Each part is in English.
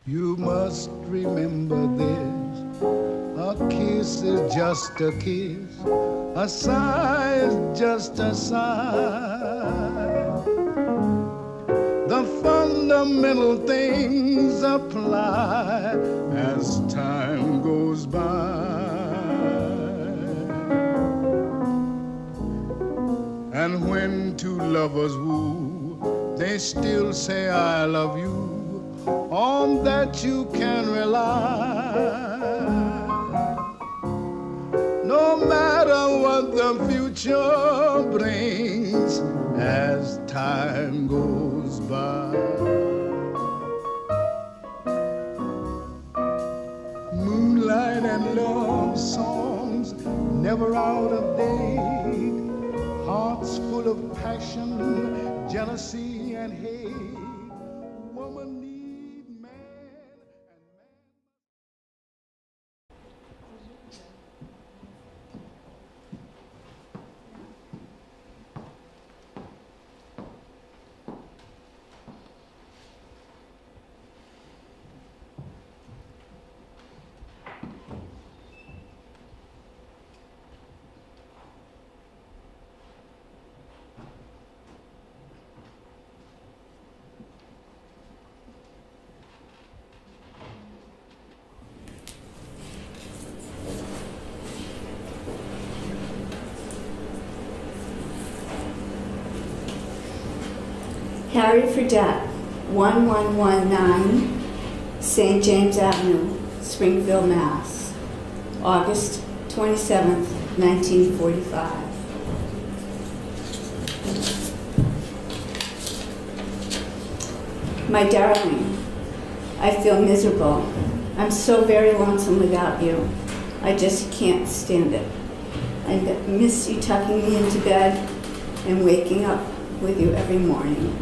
You must remember this. A kiss is just a kiss. A sigh is just a sigh. The fundamental things apply as time goes by. And when two lovers woo, they still say I love you. On that you can rely. No matter what the future brings as time goes by. Moonlight and love songs never out of date. Hearts full of passion, jealousy and hate. Woman need man and man. Harry Fredette, 1119 St. James Avenue, Springfield, Mass. August 27th, 1945. My darling, I feel miserable. I'm so very lonesome without you. I just can't stand it. I miss you tucking me into bed and waking up with you every morning.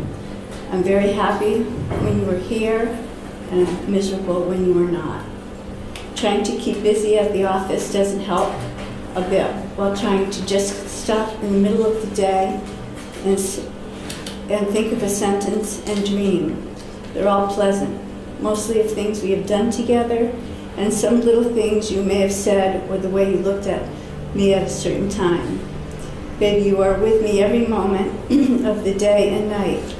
I'm very happy when you are here, and I'm miserable when you are not. Trying to keep busy at the office doesn't help a bit, while trying to just stop in the middle of the day and think of a sentence and dream. They're all pleasant, mostly of things we have done together, and some little things you may have said or the way you looked at me at a certain time. Baby, you are with me every moment of the day and night.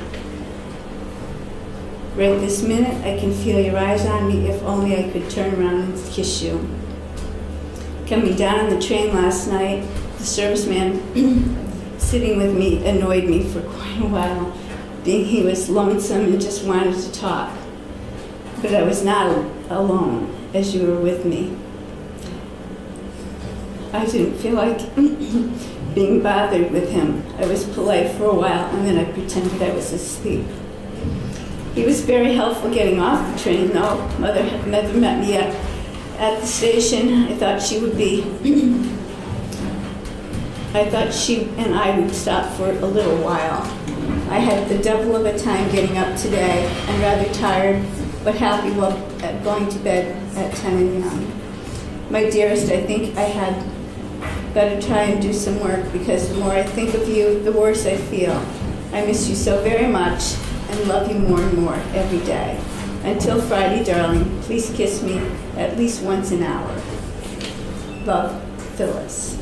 Right this minute, I can feel your eyes on me. If only I could turn around and kiss you. Coming down on the train last night, the serviceman sitting with me annoyed me for quite a while, being he was lonesome and just wanted to talk. But I was not alone, as you were with me. I didn't feel like being bothered with him. I was polite for a while, and then I pretended I was asleep. He was very helpful getting off the train, though. Mother had never met me at the station. I thought she and I would stop for a little while. I had the devil of a time getting up today, and rather tired, but happy while going to bed at 10 a.m. My dearest, I think I had better try and do some work, because the more I think of you, the worse I feel. I miss you so very much and love you more and more every day. Until Friday, darling, please kiss me at least once an hour. Love, Phyllis.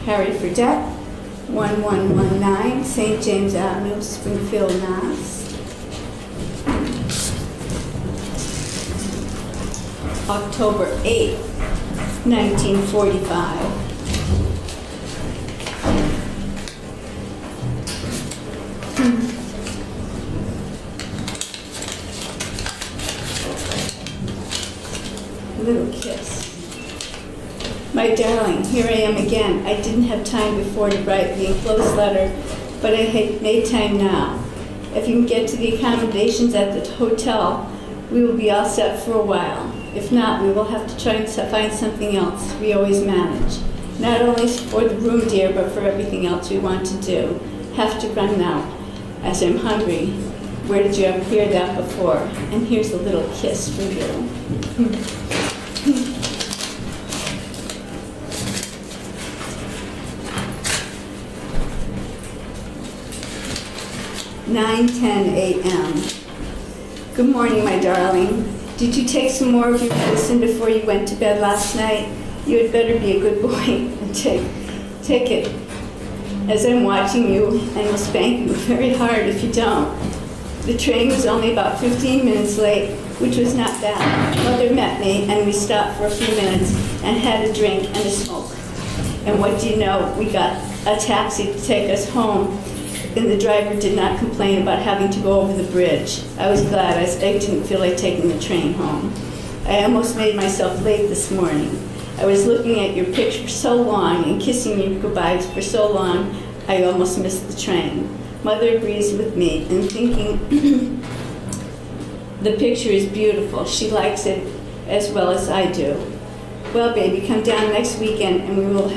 Harry Fredette, 1119 St. James Avenue, Springfield, Mass. October 8th, 1945. Little kiss. My darling, here I am again. I didn't have time before to write the enclosed letter, but I had made time now. If you can get to the accommodations at the hotel, we will be all set for a while. If not, we will have to try and find something else. We always manage. Not only for the room, dear, but for everything else we want to do. Have to run now, as I'm hungry. Where did you ever hear that before? And here's a little kiss for you. 9:10 a.m. Good morning, my darling. Did you take some more of your medicine before you went to bed last night? You had better be a good boy and take it, as I'm watching you and will spank you very hard if you don't. The train was only about 15 minutes late, which was not bad. Mother met me and we stopped for a few minutes and had a drink and a smoke. And what do you know? We got a taxi to take us home, and the driver did not complain about having to go over the bridge. I was glad. I didn't feel like taking the train home. I almost made myself late this morning. I was looking at your picture for so long and kissing you goodbye for so long, I almost missed the train. Mother agrees with me in thinking the picture is beautiful. She likes it as well as I do. Well, baby, come down next weekend and we will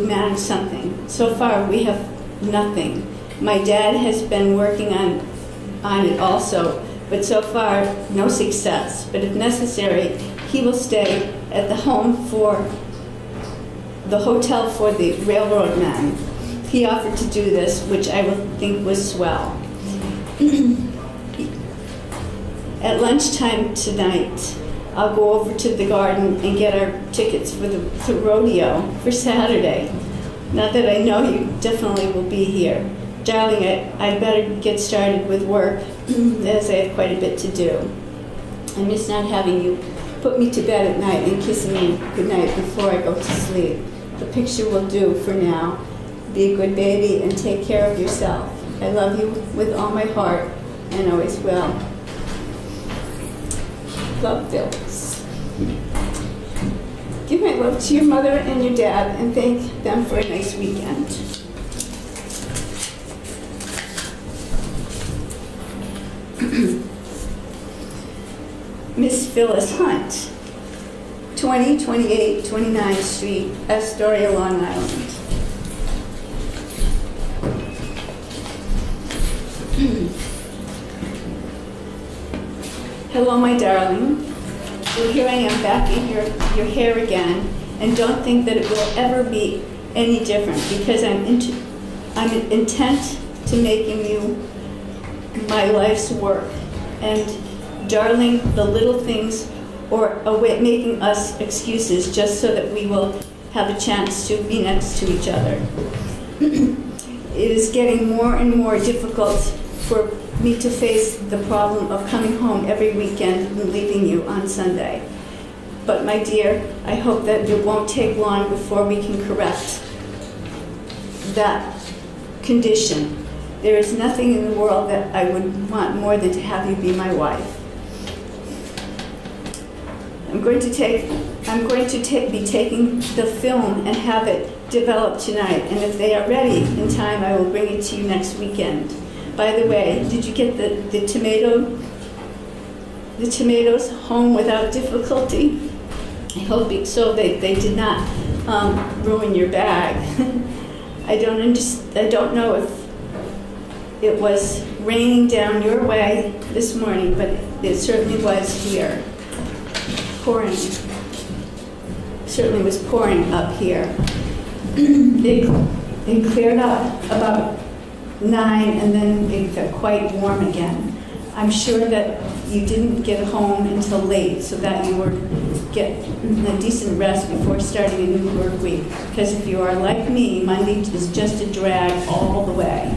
manage something. So far, we have nothing. My dad has been working on it also, but so far, no success. But if necessary, he will stay at the hotel for the railroad man. He offered to do this, which I will think was swell. At lunchtime tonight, I'll go over to the garden and get our tickets for the rodeo for Saturday. Not that I know you definitely will be here. Darling, I'd better get started with work, as I have quite a bit to do. I miss not having you put me to bed at night and kissing me goodnight before I go to sleep. The picture will do for now. Be a good baby and take care of yourself. I love you with all my heart and always will. Love, Phyllis. Give my love to your mother and your dad and thank them for a nice weekend. Miss Phyllis Hunt, 2028 29th Street, Astoria, Long Island. Hello, my darling. Well, here I am back in your hair again, and don't think that it will ever be any different because I'm intent to making you my life's work. And darling, the little things or making us excuses just so that we will have a chance to be next to each other. It is getting more and more difficult for me to face the problem of coming home every weekend and leaving you on Sunday. But my dear, I hope that it won't take long before we can correct that condition. There is nothing in the world that I would want more than to have you be my wife. I'm going to be taking the film and have it developed tonight. And if they are ready in time, I will bring it to you next weekend. By the way, did you get the tomatoes home without difficulty? I hope so. They did not ruin your bag. I don't know if it was raining down your way this morning, but it certainly was here. Pouring. Certainly was pouring up here. It cleared up about 9 and then it got quite warm again. I'm sure that you didn't get home until late so that you would get a decent rest before starting a new work week. Because if you are like me, Monday is just a drag all the way.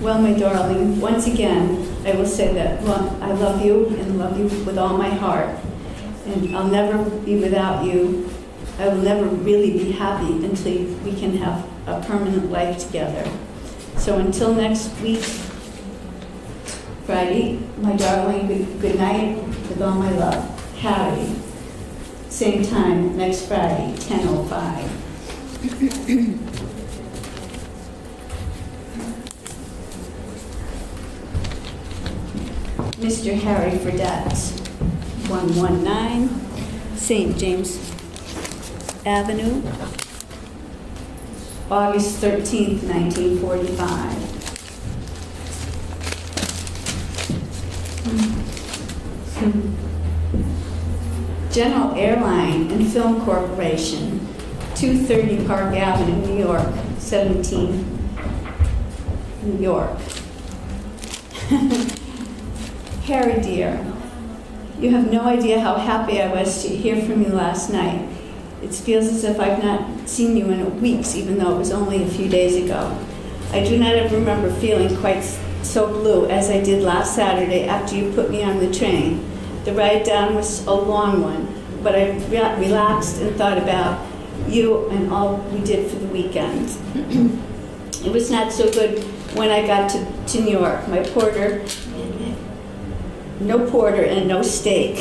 Well, my darling, once again, I will say that I love you and love you with all my heart. And I'll never be without you. I will never really be happy until we can have a permanent life together. So until next week, Friday, my darling, good night with all my love. Harry. Same time next Friday, 10:05. Mr. Harry Fredette, 119 St. James Avenue, August 13th, 1945. General Airline and Film Corporation, 230 Park Avenue, New York, 17, New York. Harry, dear, you have no idea how happy I was to hear from you last night. It feels as if I've not seen you in weeks, even though it was only a few days ago. I do not ever remember feeling quite so blue as I did last Saturday after you put me on the train. The ride down was a long one, but I relaxed and thought about you and all we did for the weekend. It was not so good when I got to New York. No porter and no steak.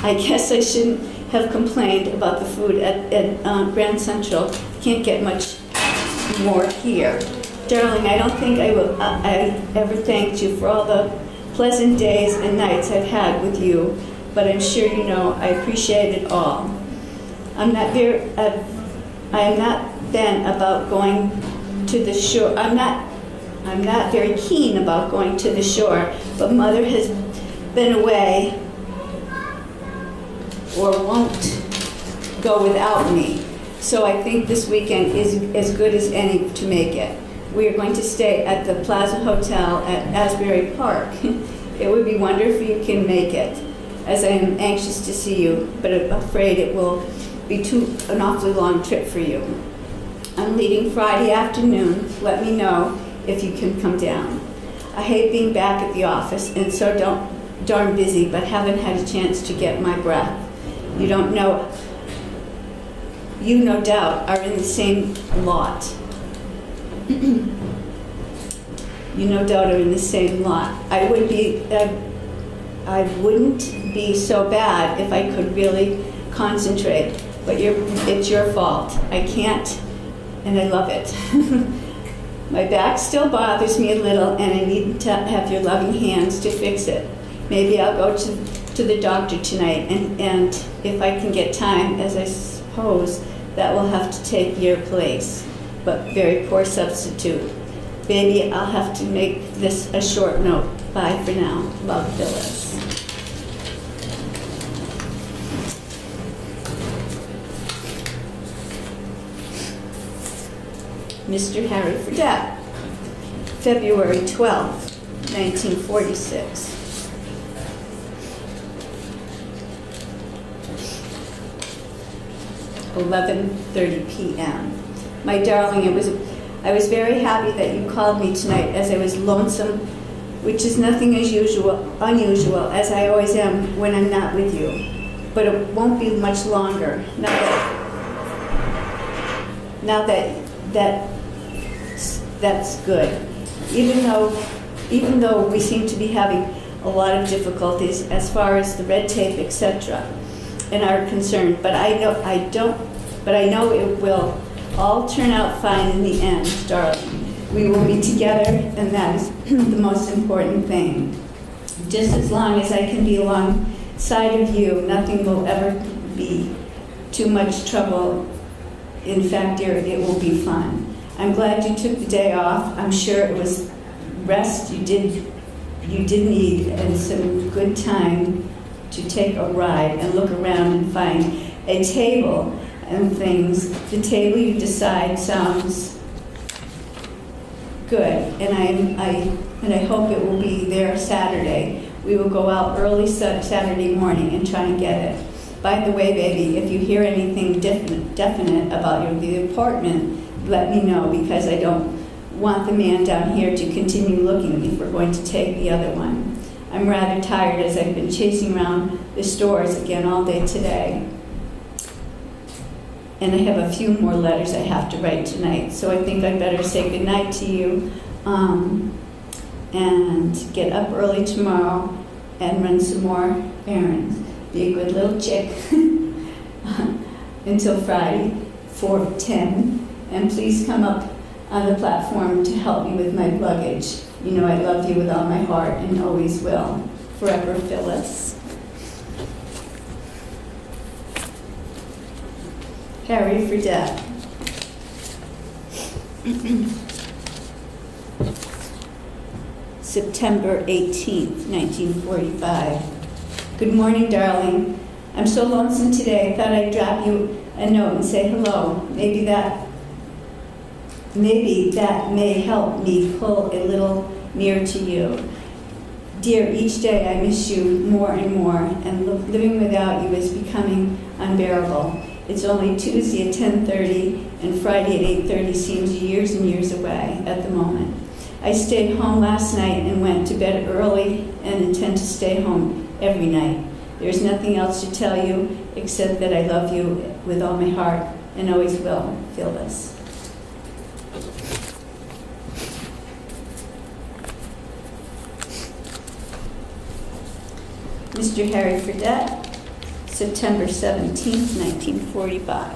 I guess I shouldn't have complained about the food at Grand Central. Can't get much more here. Darling, I don't think I ever thanked you for all the pleasant days and nights I've had with you, but I'm sure you know I appreciate it all. I am not then about going to the shore. I'm not very keen about going to the shore, but Mother has been away or won't go without me. So I think this weekend is as good as any to make it. We are going to stay at the Plaza Hotel at Asbury Park. It would be wonderful if you can make it, as I am anxious to see you, but I'm afraid it will be an awfully long trip for you. I'm leaving Friday afternoon. Let me know if you can come down. I hate being back at the office and so darn busy, but haven't had a chance to get my breath. You no doubt are in the same lot. You no doubt are in the same lot. I wouldn't be so bad if I could really concentrate, but it's your fault. I can't, and I love it. My back still bothers me a little, and I need to have your loving hands to fix it. Maybe I'll go to the doctor tonight, and if I can get time, as I suppose, that will have to take your place, but very poor substitute. Baby, I'll have to make this a short note. Bye for now. Love, Phyllis. Mr. Harry Fredette, February 12th, 1946. 11:30 p.m. My darling, I was very happy that you called me tonight, as I was lonesome, which is nothing unusual, as I always am when I'm not with you. But it won't be much longer. Now that's good. Even though we seem to be having a lot of difficulties as far as the red tape, etc., and are concerned, but I know it will all turn out fine in the end, darling. We will be together, and that is the most important thing. Just as long as I can be alongside of you, nothing will ever be too much trouble. In fact, dear, it will be fun. I'm glad you took the day off. I'm sure it was rest you did need, and some good time to take a ride and look around and find a table and things. The table you decide sounds good, and I hope it will be there Saturday. We will go out early Saturday morning and try and get it. By the way, baby, if you hear anything definite about the apartment, let me know, because I don't want the man down here to continue looking if we're going to take the other one. I'm rather tired, as I've been chasing around the stores again all day today. And I have a few more letters I have to write tonight, so I think I'd better say goodnight to you and get up early tomorrow and run some more errands. Be a good little chick until Friday, 4:10. And please come up on the platform to help me with my luggage. You know I love you with all my heart and always will. Forever, Phyllis. Harry Fredette. September 18th, 1945. Good morning, darling. I'm so lonesome today, I thought I'd drop you a note and say hello. Maybe that may help me pull a little near to you. Dear, each day I miss you more and more, and living without you is becoming unbearable. It's only Tuesday at 10:30, and Friday at 8:30 seems years and years away at the moment. I stayed home last night and went to bed early and intend to stay home every night. There's nothing else to tell you except that I love you with all my heart and always will. Feel this. Mr. Harry Fredette, September 17th, 1945.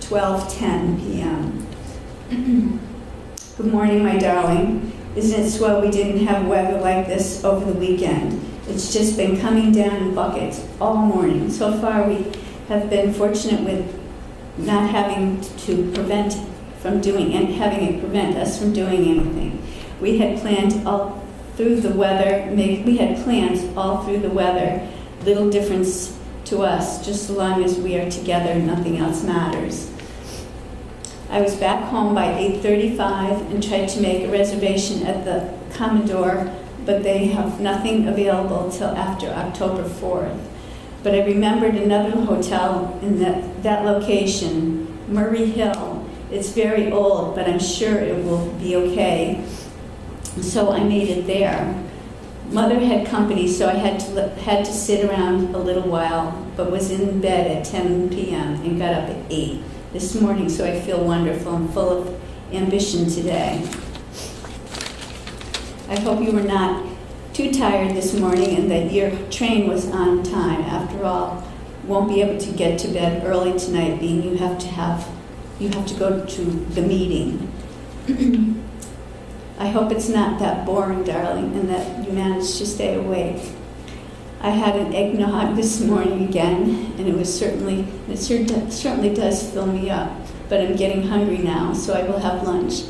(12:10 p.m.) Good morning, my darling. Isn't it swell we didn't have weather like this over the weekend? It's just been coming down in buckets all morning. So far, we have been fortunate with not having to prevent us from doing anything. We had planned all through the weather. Little difference to us, just so long as we are together, nothing else matters. I was back home by 8:35 and tried to make a reservation at the Commodore, but they have nothing available till after October 4th. But I remembered another hotel in that location, Murray Hill. It's very old, but I'm sure it will be okay. So I made it there. Mother had company, so I had to sit around a little while, but was in bed at 10 p.m. and got up at 8 this morning, so I feel wonderful and full of ambition today. I hope you were not too tired this morning and that your train was on time. After all, won't be able to get to bed early tonight, being you have to go to the meeting. I hope it's not that boring, darling, and that you managed to stay awake. I had an eggnog this morning again, and it certainly does fill me up, but I'm getting hungry now, so I will have lunch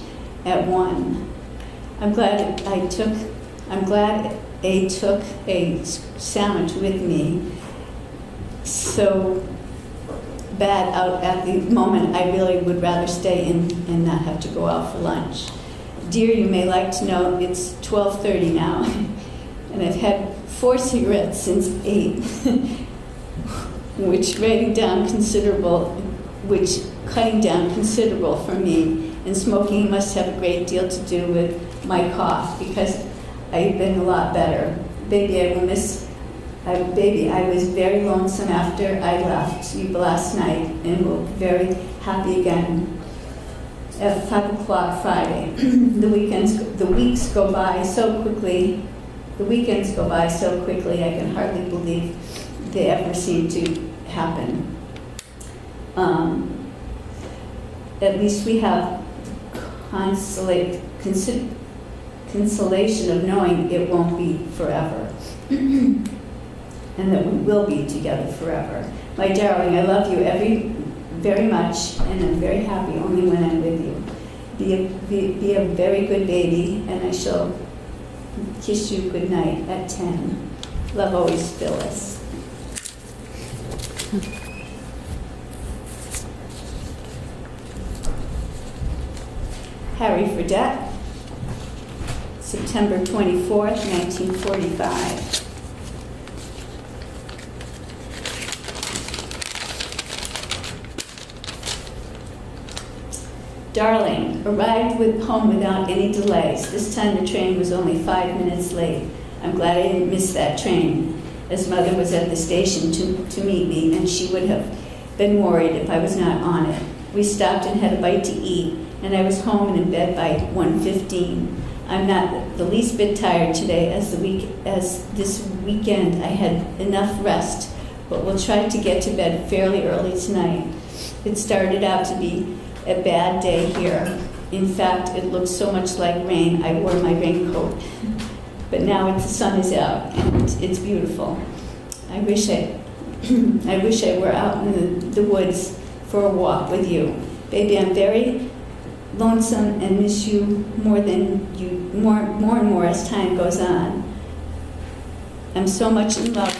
at 1. I'm glad I took a sandwich with me. So bad out at the moment, I really would rather stay in and not have to go out for lunch. Dear, you may like to know it's 12:30 now, and I've had 4 cigarettes since 8, cutting down considerable for me, and smoking must have a great deal to do with my cough, because I've been a lot better. Baby, I was very lonesome after I left you last night, and will be very happy again at 5 o'clock Friday. The weeks go by so quickly. The weekends go by so quickly, I can hardly believe they ever seem to happen. At least we have consolation of knowing it won't be forever, and that we will be together forever. My darling, I love you very much, and I'm very happy only when I'm with you. Be a very good baby, and I shall kiss you good night at 10. Love always, Phyllis. Harry Fredette, September 24th, 1945. Darling, arrived home without any delays. This time the train was only 5 minutes late. I'm glad I didn't miss that train, as Mother was at the station to meet me, and she would have been worried if I was not on it. We stopped and had a bite to eat, and I was home and in bed by 1:15. I'm not the least bit tired today, as this weekend I had enough rest, but we'll try to get to bed fairly early tonight. It started out to be a bad day here. In fact, it looked so much like rain, I wore my raincoat. But now the sun is out, and it's beautiful. I wish I were out in the woods for a walk with you. Baby, I'm very lonesome and miss you more and more as time goes on. I'm so much in love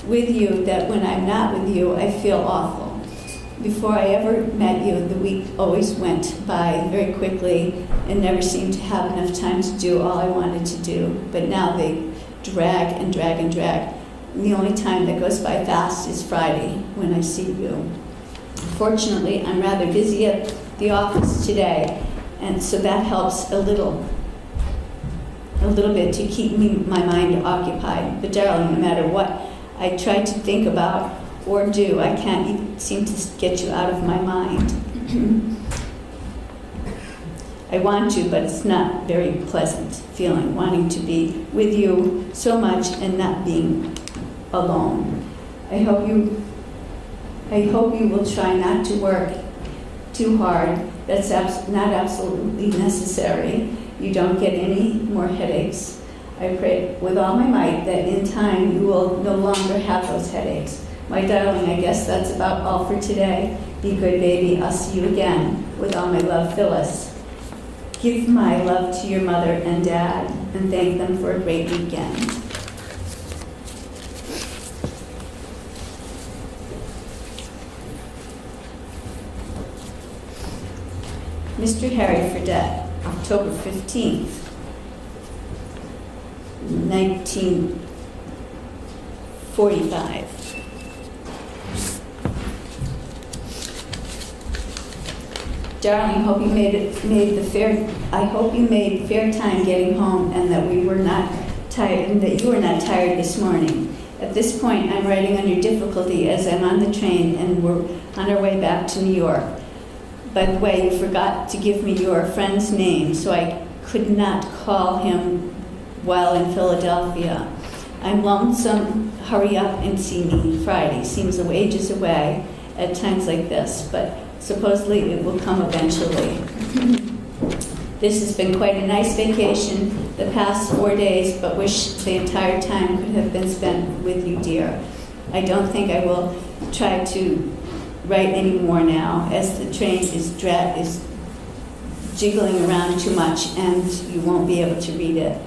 with you that when I'm not with you, I feel awful. Before I ever met you, the week always went by very quickly and never seemed to have enough time to do all I wanted to do. But now they drag and drag and drag. And the only time that goes by fast is Friday when I see you. Fortunately, I'm rather busy at the office today, and so that helps a little bit to keep my mind occupied. But darling, no matter what I try to think about or do, I can't seem to get you out of my mind. I want to, but it's not very pleasant feeling, wanting to be with you so much and not being alone. I hope you will try not to work too hard. That's not absolutely necessary. You don't get any more headaches. I pray with all my might that in time you will no longer have those headaches. My darling, I guess that's about all for today. Be good, baby. I'll see you again. With all my love, Phyllis. Give my love to your mother and dad and thank them for a great weekend. Mr. Harry Fredette, October 15th, 1945. Darling, hope you I hope you made fair time getting home and that we were not tired and that you were not tired this morning. At this point, I'm writing under difficulty as I'm on the train and we're on our way back to New York. By the way, you forgot to give me your friend's name, so I could not call him while in Philadelphia. I'm lonesome. Hurry up and see me Friday. Seems ages away at times like this, but supposedly it will come eventually. This has been quite a nice vacation the past 4 days, but wish the entire time could have been spent with you, dear. I don't think I will try to write anymore now, as the train is jiggling around too much and you won't be able to read it.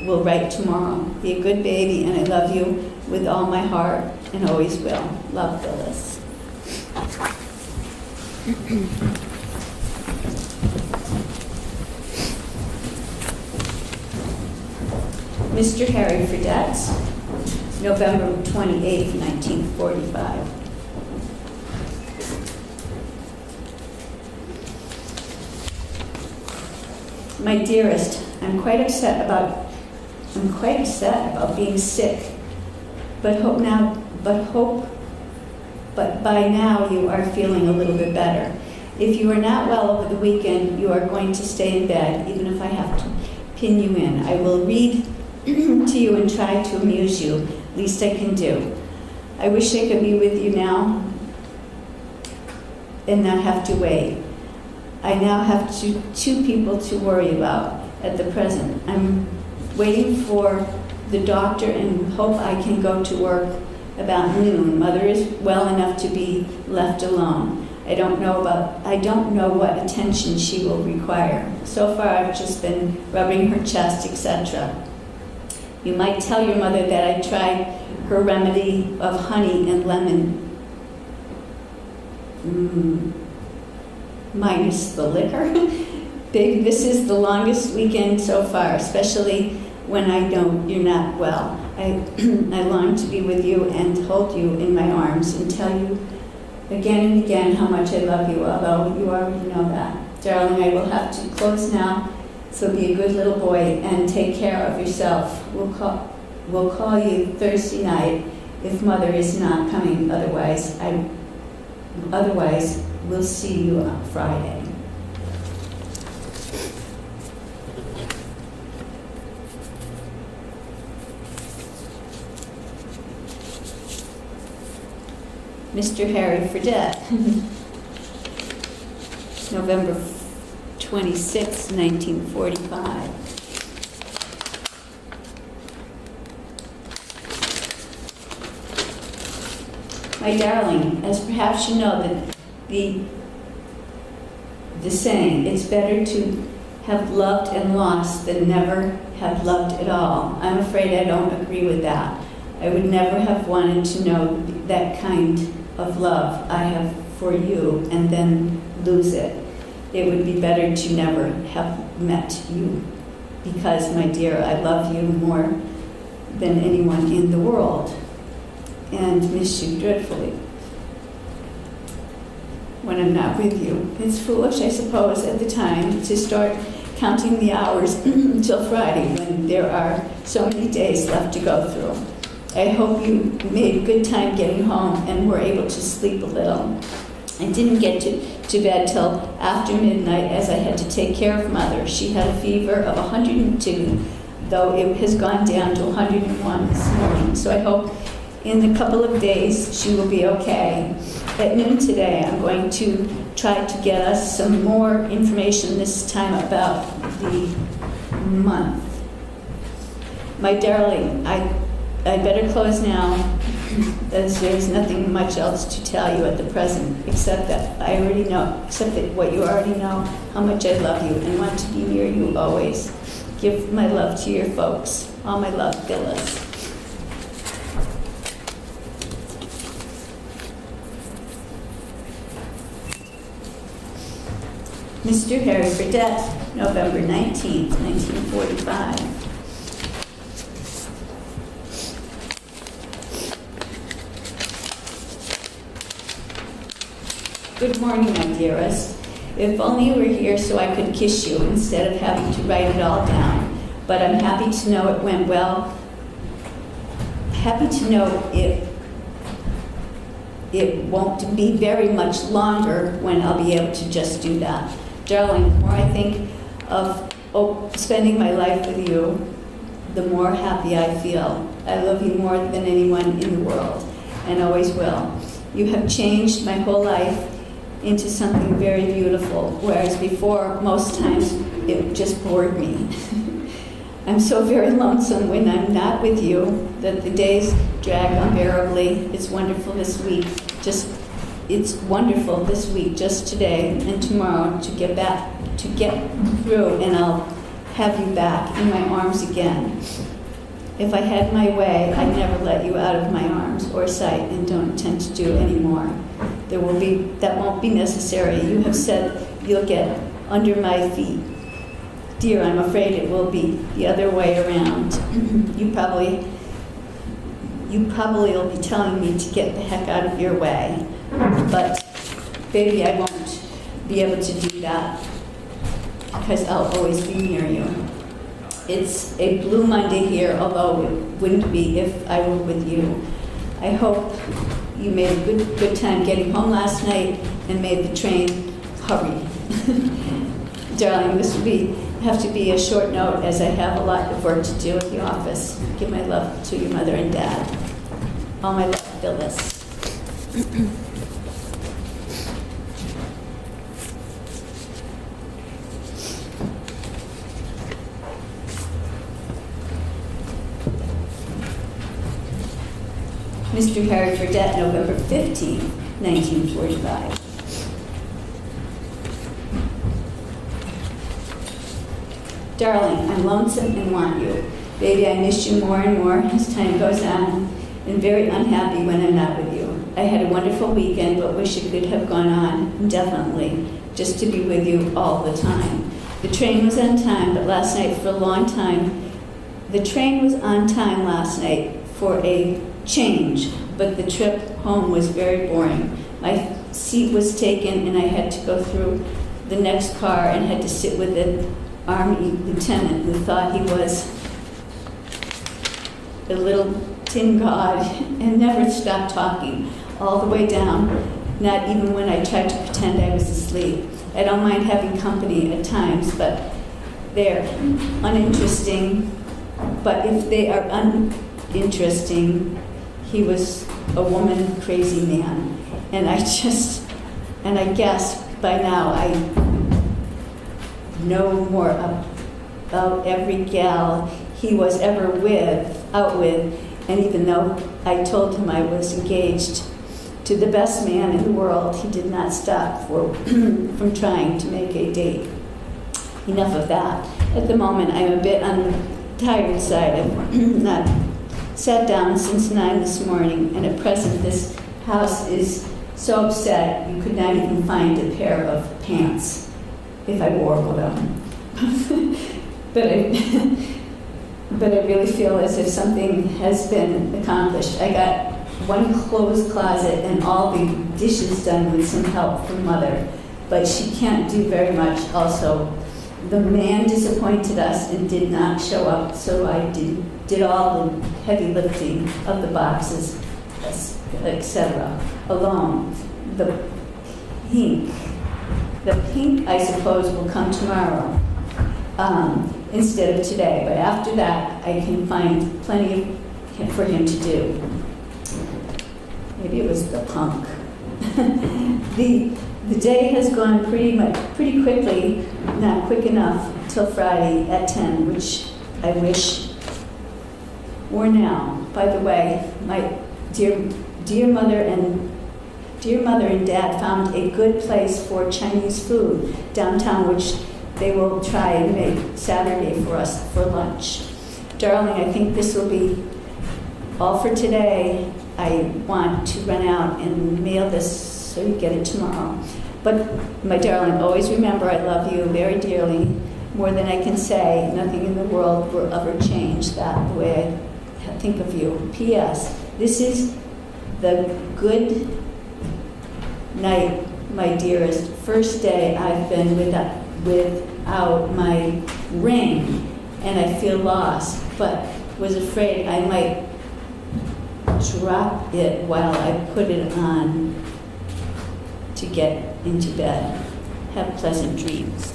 We'll write tomorrow. Be a good baby, and I love you with all my heart and always will. Love, Phyllis. Mr. Harry Fredette, November 28th, 1945. My dearest, I'm quite upset about being sick, but by now you are feeling a little bit better. If you are not well over the weekend, you are going to stay in bed, even if I have to pin you in. I will read to you and try to amuse you, least I can do. I wish I could be with you now and not have to wait. I now have two people to worry about at the present. I'm waiting for the doctor and hope I can go to work about noon. Mother is well enough to be left alone. I don't know what attention she will require. So far I've just been rubbing her chest, etc. You might tell your mother that I tried her remedy of honey and lemon. Minus the liquor. Baby, this is the longest weekend so far, especially when I know you're not well. I long to be with you and hold you in my arms and tell you again and again how much I love you, although you already know that. Darling, I will have to close now, so be a good little boy and take care of yourself. We'll call you Thursday night if Mother is not coming. Otherwise, we'll see you on Friday. Mr. Harry Fredette, November 26, 1945. My darling, as perhaps you know, that the saying, it's better to have loved and lost than never have loved at all. I'm afraid I don't agree with that. I would never have wanted to know that kind of love I have for you and then lose it. It would be better to never have met you, because, my dear, I love you more than anyone in the world and miss you dreadfully when I'm not with you. It's foolish, I suppose, at the time to start counting the hours until Friday when there are so many days left to go through. I hope you made a good time getting home and were able to sleep a little. I didn't get to bed till after midnight, as I had to take care of Mother. She had a fever of 102, though it has gone down to 101 this morning. So I hope in a couple of days she will be okay. At noon today, I'm going to try to get us some more information this time about the month. My darling, I better close now, as there's nothing much else to tell you at the present, except that what you already know, how much I love you and want to be near you always. Give my love to your folks. All my love, Phyllis. Mr. Harry Burdett, November 19th, 1945. Good morning, my dearest. If only you were here so I could kiss you instead of having to write it all down. But I'm happy to know it went well. Happy to know it won't be very much longer when I'll be able to just do that. Darling, the more I think of spending my life with you, the more happy I feel. I love you more than anyone in the world, and always will. You have changed my whole life into something very beautiful, whereas before, most times, it just bored me. I'm so very lonesome when I'm not with you that the days drag unbearably. It's wonderful this week. It's wonderful this week, just today and tomorrow, to get through, and I'll have you back in my arms again. If I had my way, I'd never let you out of my arms or sight, and don't intend to do any more. That won't be necessary. You have said you'll get under my feet. Dear, I'm afraid it will be the other way around. You probably will be telling me to get the heck out of your way. But, baby, I won't be able to do that, because I'll always be near you. It's a blue Monday here, although it wouldn't be if I were with you. I hope you made a good time getting home last night and made the train hurry. Darling, this will have to be a short note, as I have a lot of work to do at the office. Give my love to your mother and dad. All my love, Phyllis. Mr. Harry Burdett, November 15, 1945. Darling, I'm lonesome and want you. Baby, I miss you more and more as time goes on, and very unhappy when I'm not with you. I had a wonderful weekend, but wish it could have gone on indefinitely, just to be with you all the time. The train was on time, but last night for a long time. The train was on time last night for a change, but the trip home was very boring. My seat was taken, and I had to go through the next car and had to sit with an Army lieutenant who thought he was a little tin god and never stopped talking all the way down, not even when I tried to pretend I was asleep. I don't mind having company at times, but they're uninteresting. But if they are uninteresting, he was a woman-crazy man. And I guess by now I know more about every gal he was ever out with, and even though I told him I was engaged to the best man in the world, he did not stop from trying to make a date. Enough of that. At the moment, I'm a bit on the tired side. I've not sat down since 9 this morning, and at present this house is so upset you could not even find a pair of pants if I wore them. but I really feel as if something has been accomplished. I got one closed closet and all the dishes done with some help from Mother, but she can't do very much. Also, the man disappointed us and did not show up, so I did all the heavy lifting of the boxes, etc. alone. The pink, I suppose, will come tomorrow instead of today. But after that, I can find plenty for him to do. Maybe it was the punk. The day has gone pretty quickly, not quick enough, till Friday at 10, which I wish were now. By the way, my dear mother and Dad found a good place for Chinese food downtown, which they will try and make Saturday for us for lunch. Darling, I think this will be all for today. I want to run out and mail this so you get it tomorrow. But my darling, always remember I love you very dearly, more than I can say. Nothing in the world will ever change that, the way I think of you. P.S. This is the good night, my dearest. First day I've been without my ring, and I feel lost, but was afraid I might drop it while I put it on to get into bed. Have pleasant dreams.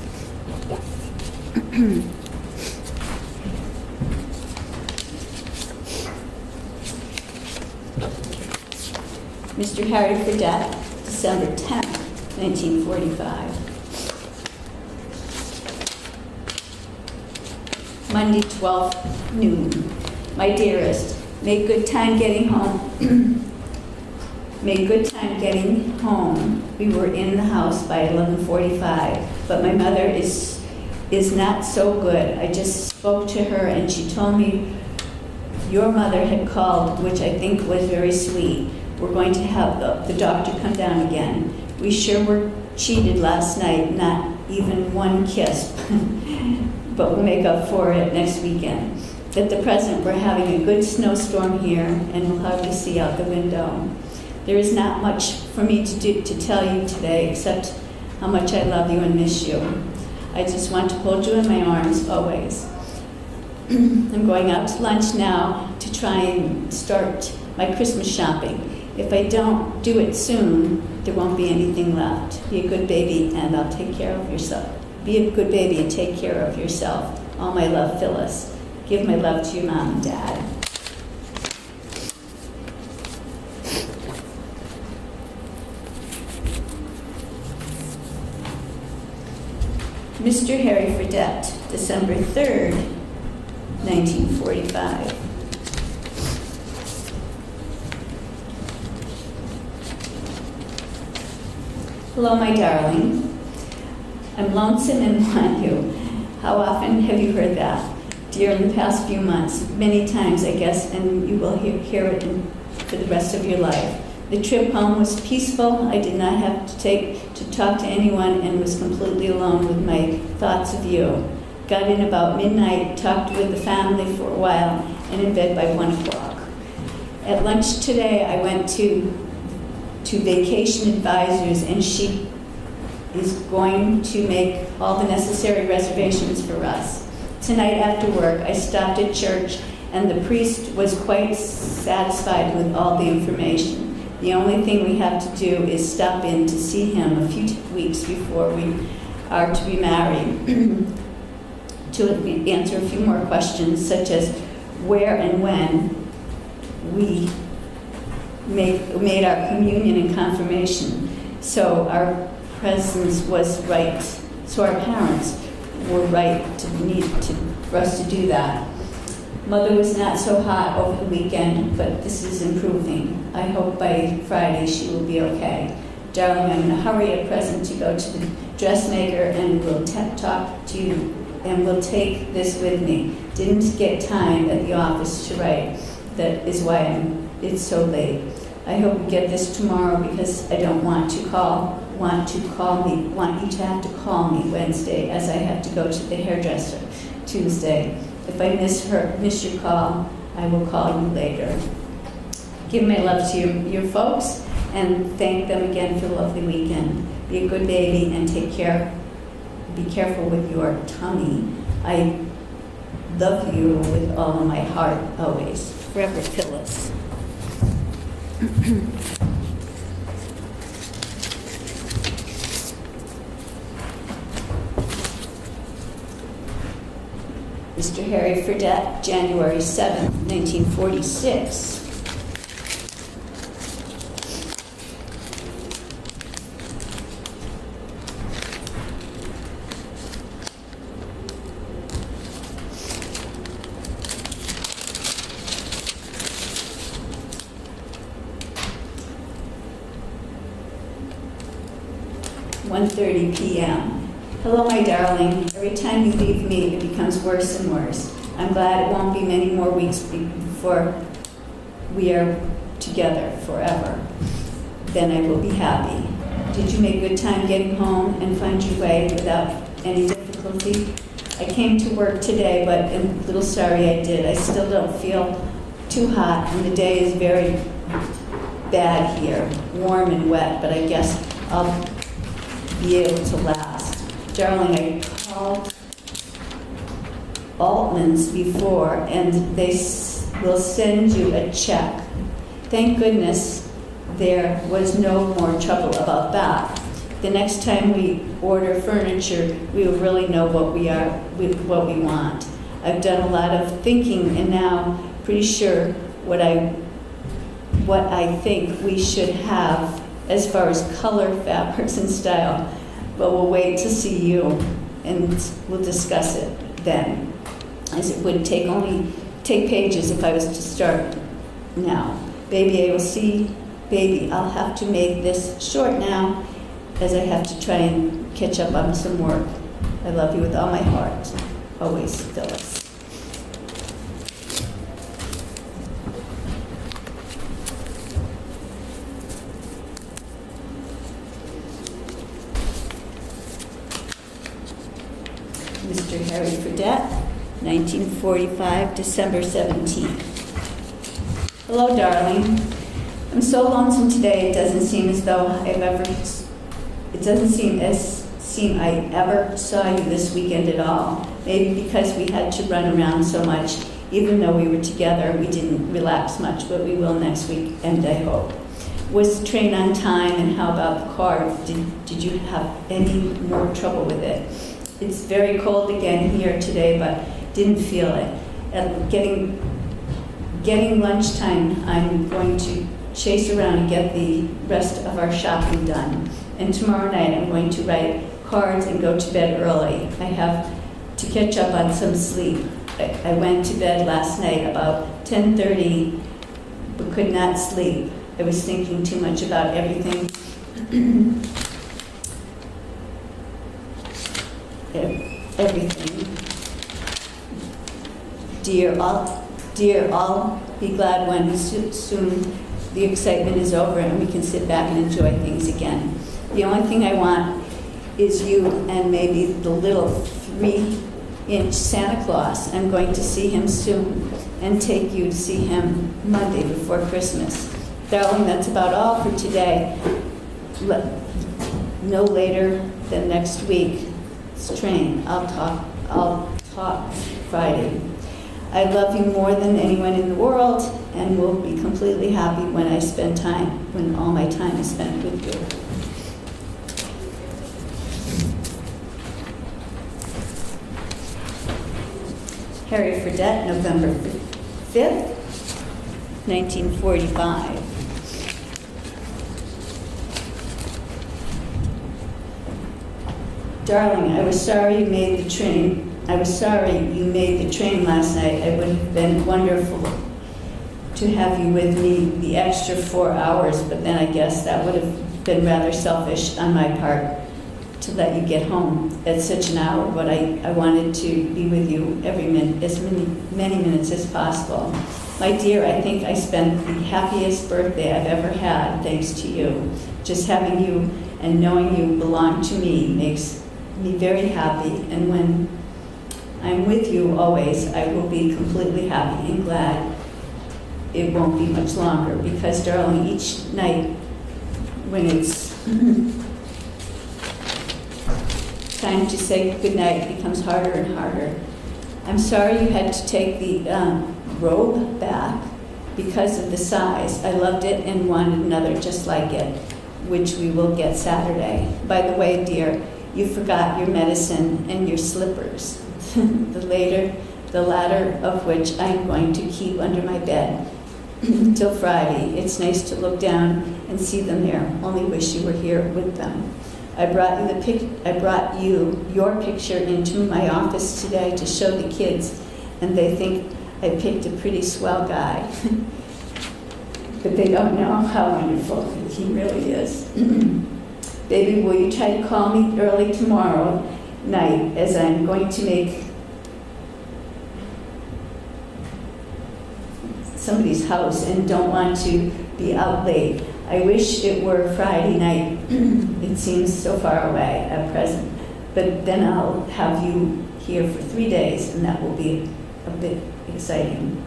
Mr. Harry Fredette, December 10th, 1945. Monday, 12th, noon. My dearest, make good time getting home. Made good time getting home. We were in the house by 11:45, but my mother is not so good. I just spoke to her and she told me your mother had called, which I think was very sweet. We're going to have the doctor come down again. We sure were cheated last night, not even one kiss, but we'll make up for it next weekend. At the present, we're having a good snowstorm here and we'll hardly see out the window. There is not much for me to tell you today except how much I love you and miss you. I just want to hold you in my arms always. I'm going out to lunch now to try and start my Christmas shopping. If I don't do it soon, there won't be anything left. Be a good baby and I'll take care of yourself. Be a good baby and take care of yourself. All my love, Phyllis. Give my love to your mom and dad. Mr. Harry Fredette, December 3rd, 1945. Hello, my darling. I'm lonesome and want you. How often have you heard that? Dear, in the past few months, many times, I guess, and you will hear it for the rest of your life. The trip home was peaceful. I did not have to talk to anyone and was completely alone with my thoughts of you. Got in about midnight, talked with the family for a while, and in bed by 1 o'clock. At lunch today, I went to Vacation Advisors, and she is going to make all the necessary reservations for us. Tonight after work, I stopped at church, and the priest was quite satisfied with all the information. The only thing we have to do is stop in to see him a few weeks before we are to be married to answer a few more questions, such as where and when we made our communion and confirmation. So our presence was right. So our parents were right for us to do that. Mother was not so hot over the weekend, but this is improving. I hope by Friday she will be okay. Darling, I'm in a hurry at present to go to the dressmaker and we'll talk to you and we'll take this with me. Didn't get time at the office to write. That is why it's so late. I hope we get this tomorrow because I don't want you to have to call me Wednesday as I have to go to the hairdresser Tuesday. If I miss your call, I will call you later. Give my love to your folks and thank them again for the lovely weekend. Be a good baby and take care. Be careful with your tummy. I love you with all of my heart, always. Forever, Phyllis. Mr. Harry Fredette, January 7th, 1946. (1:30 p.m.) Hello, my darling. Every time you leave me, it becomes worse and worse. I'm glad it won't be many more weeks before we are together forever. Then I will be happy. Did you make good time getting home and find your way without any difficulty? I came to work today, but I'm a little sorry I did. I still don't feel too hot, and the day is very bad here, warm and wet, but I guess I'll be able to last. Darling, I called Altman's before, and they will send you a check. Thank goodness there was no more trouble about that. The next time we order furniture, we will really know what we want. I've done a lot of thinking, and now pretty sure what I think we should have as far as color, fabrics, and style. But we'll wait to see you, and we'll discuss it then, as it would take pages if I was to start now. Baby, I'll have to make this short now, as I have to try and catch up on some work. I love you with all my heart. Always, Phyllis. Mr. Harry Fredette, 1945, December 17th. Hello, darling. I'm so lonesome today. It doesn't seem I ever saw you this weekend at all. Maybe because we had to run around so much. Even though we were together, we didn't relax much, but we will next week, and I hope. Was the train on time, and how about the car? Did you have any more trouble with it? It's very cold again here today, but didn't feel it. At getting lunchtime, I'm going to chase around and get the rest of our shopping done. And tomorrow night, I'm going to write cards and go to bed early. I have to catch up on some sleep. I went to bed last night about 10:30, but could not sleep. I was thinking too much about everything. Everything. Dear, I'll be glad when soon the excitement is over and we can sit back and enjoy things again. The only thing I want is you and maybe the little 3-inch Santa Claus. I'm going to see him soon and take you to see him Monday before Christmas. Darling, that's about all for today. No later than next week. Train. I'll talk Friday. I love you more than anyone in the world, and will be completely happy when all my time is spent with you. Harry Fredette, November 5th, 1945. Darling, I was sorry you made the train last night. It would have been wonderful to have you with me the extra 4 hours, but then I guess that would have been rather selfish on my part. to let you get home at such an hour, but I wanted to be with you every minute, as many minutes as possible. My dear, I think I spent the happiest birthday I've ever had thanks to you. Just having you and knowing you belong to me makes me very happy, and when I'm with you always, I will be completely happy and glad it won't be much longer, because, darling, each night when it's time to say goodnight becomes harder and harder. I'm sorry you had to take the robe back because of the size. I loved it and wanted another just like it, which we will get Saturday. By the way, dear, you forgot your medicine and your slippers, the latter of which I'm going to keep under my bed till Friday. It's nice to look down and see them there. Only wish you were here with them. I brought you your picture into my office today to show the kids, and they think I picked a pretty swell guy. But they don't know how wonderful he really is. Baby, will you try to call me early tomorrow night, as I'm going to make somebody's house and don't want to be out late. I wish it were Friday night. It seems so far away at present. But then I'll have you here for 3 days, and that will be a bit exciting.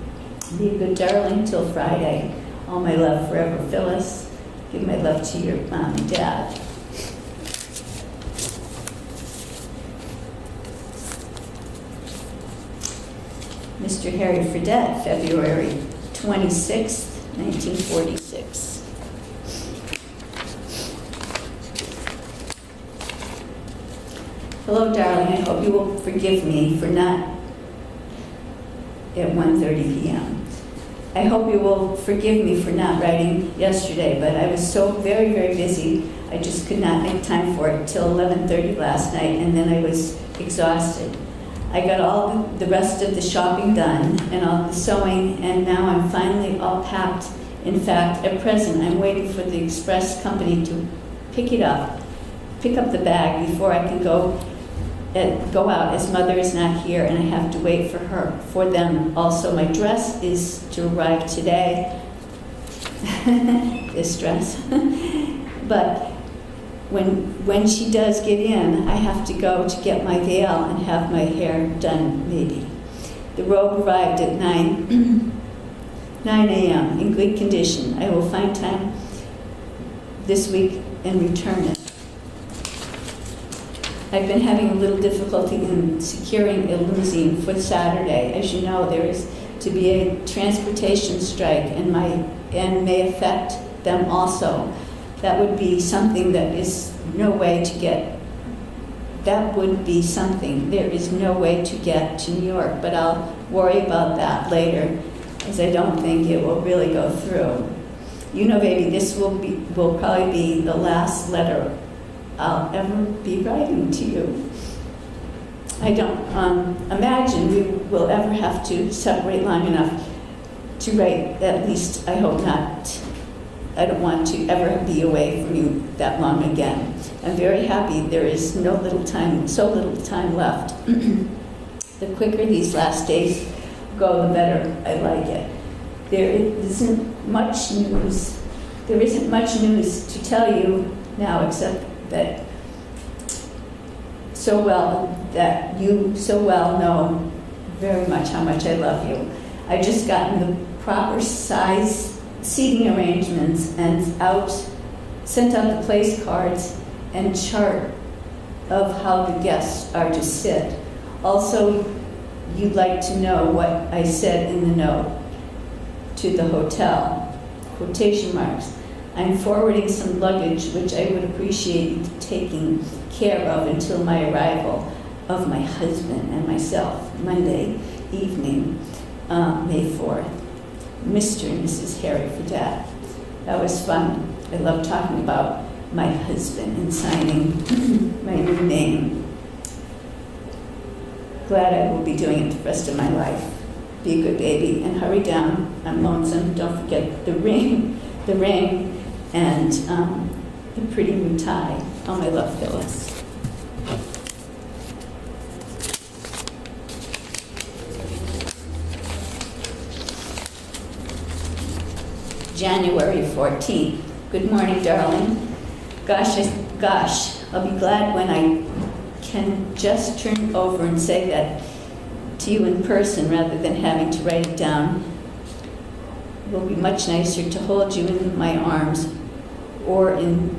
Be a good darling till Friday. All my love forever, Phyllis. Give my love to your mom and dad. Mr. Harry Fredette, February 26th, 1946. Hello, darling. I hope you will forgive me for not at 1:30 p.m. I hope you will forgive me for not writing yesterday, but I was so very, very busy, I just could not make time for it till 11:30 last night, and then I was exhausted. I got all the rest of the shopping done and all the sewing, and now I'm finally all packed. In fact, at present, I'm waiting for the express company to pick up the bag before I can go out, as Mother is not here, and I have to wait for them. Also, my dress is to arrive today. This dress. But when she does get in, I have to go to get my veil and have my hair done, maybe. The robe arrived at 9 a.m. in good condition. I will find time this week and return it. I've been having a little difficulty in securing a limousine for Saturday. As you know, there is to be a transportation strike and may affect them also. That would be something that is no way to get. That would be something. There is no way to get to New York, but I'll worry about that later, as I don't think it will really go through. You know, baby, this will probably be the last letter I'll ever be writing to you. I don't imagine we will ever have to separate long enough to write, at least I hope not. I don't want to ever be away from you that long again. I'm very happy there is so little time left. The quicker these last days go, the better I like it. There isn't much news to tell you now, except that you so well know very much how much I love you. I just gotten the proper size seating arrangements and sent out the place cards and chart of how the guests are to sit. Also, you'd like to know what I said in the note to the hotel, quotation marks. I'm forwarding some luggage which I would appreciate you taking care of until my arrival of my husband and myself, Monday evening, May 4th. Mr. and Mrs. Harry Fredette. That was fun. I love talking about my husband and signing my new name. Glad I will be doing it the rest of my life. Be a good baby and hurry down. I'm lonesome. Don't forget the ring, and the pretty new tie. Oh, my love, Phyllis. January 14th. Good morning, darling. Gosh, I'll be glad when I can just turn over and say that to you in person rather than having to write it down. It will be much nicer to hold you in my arms or in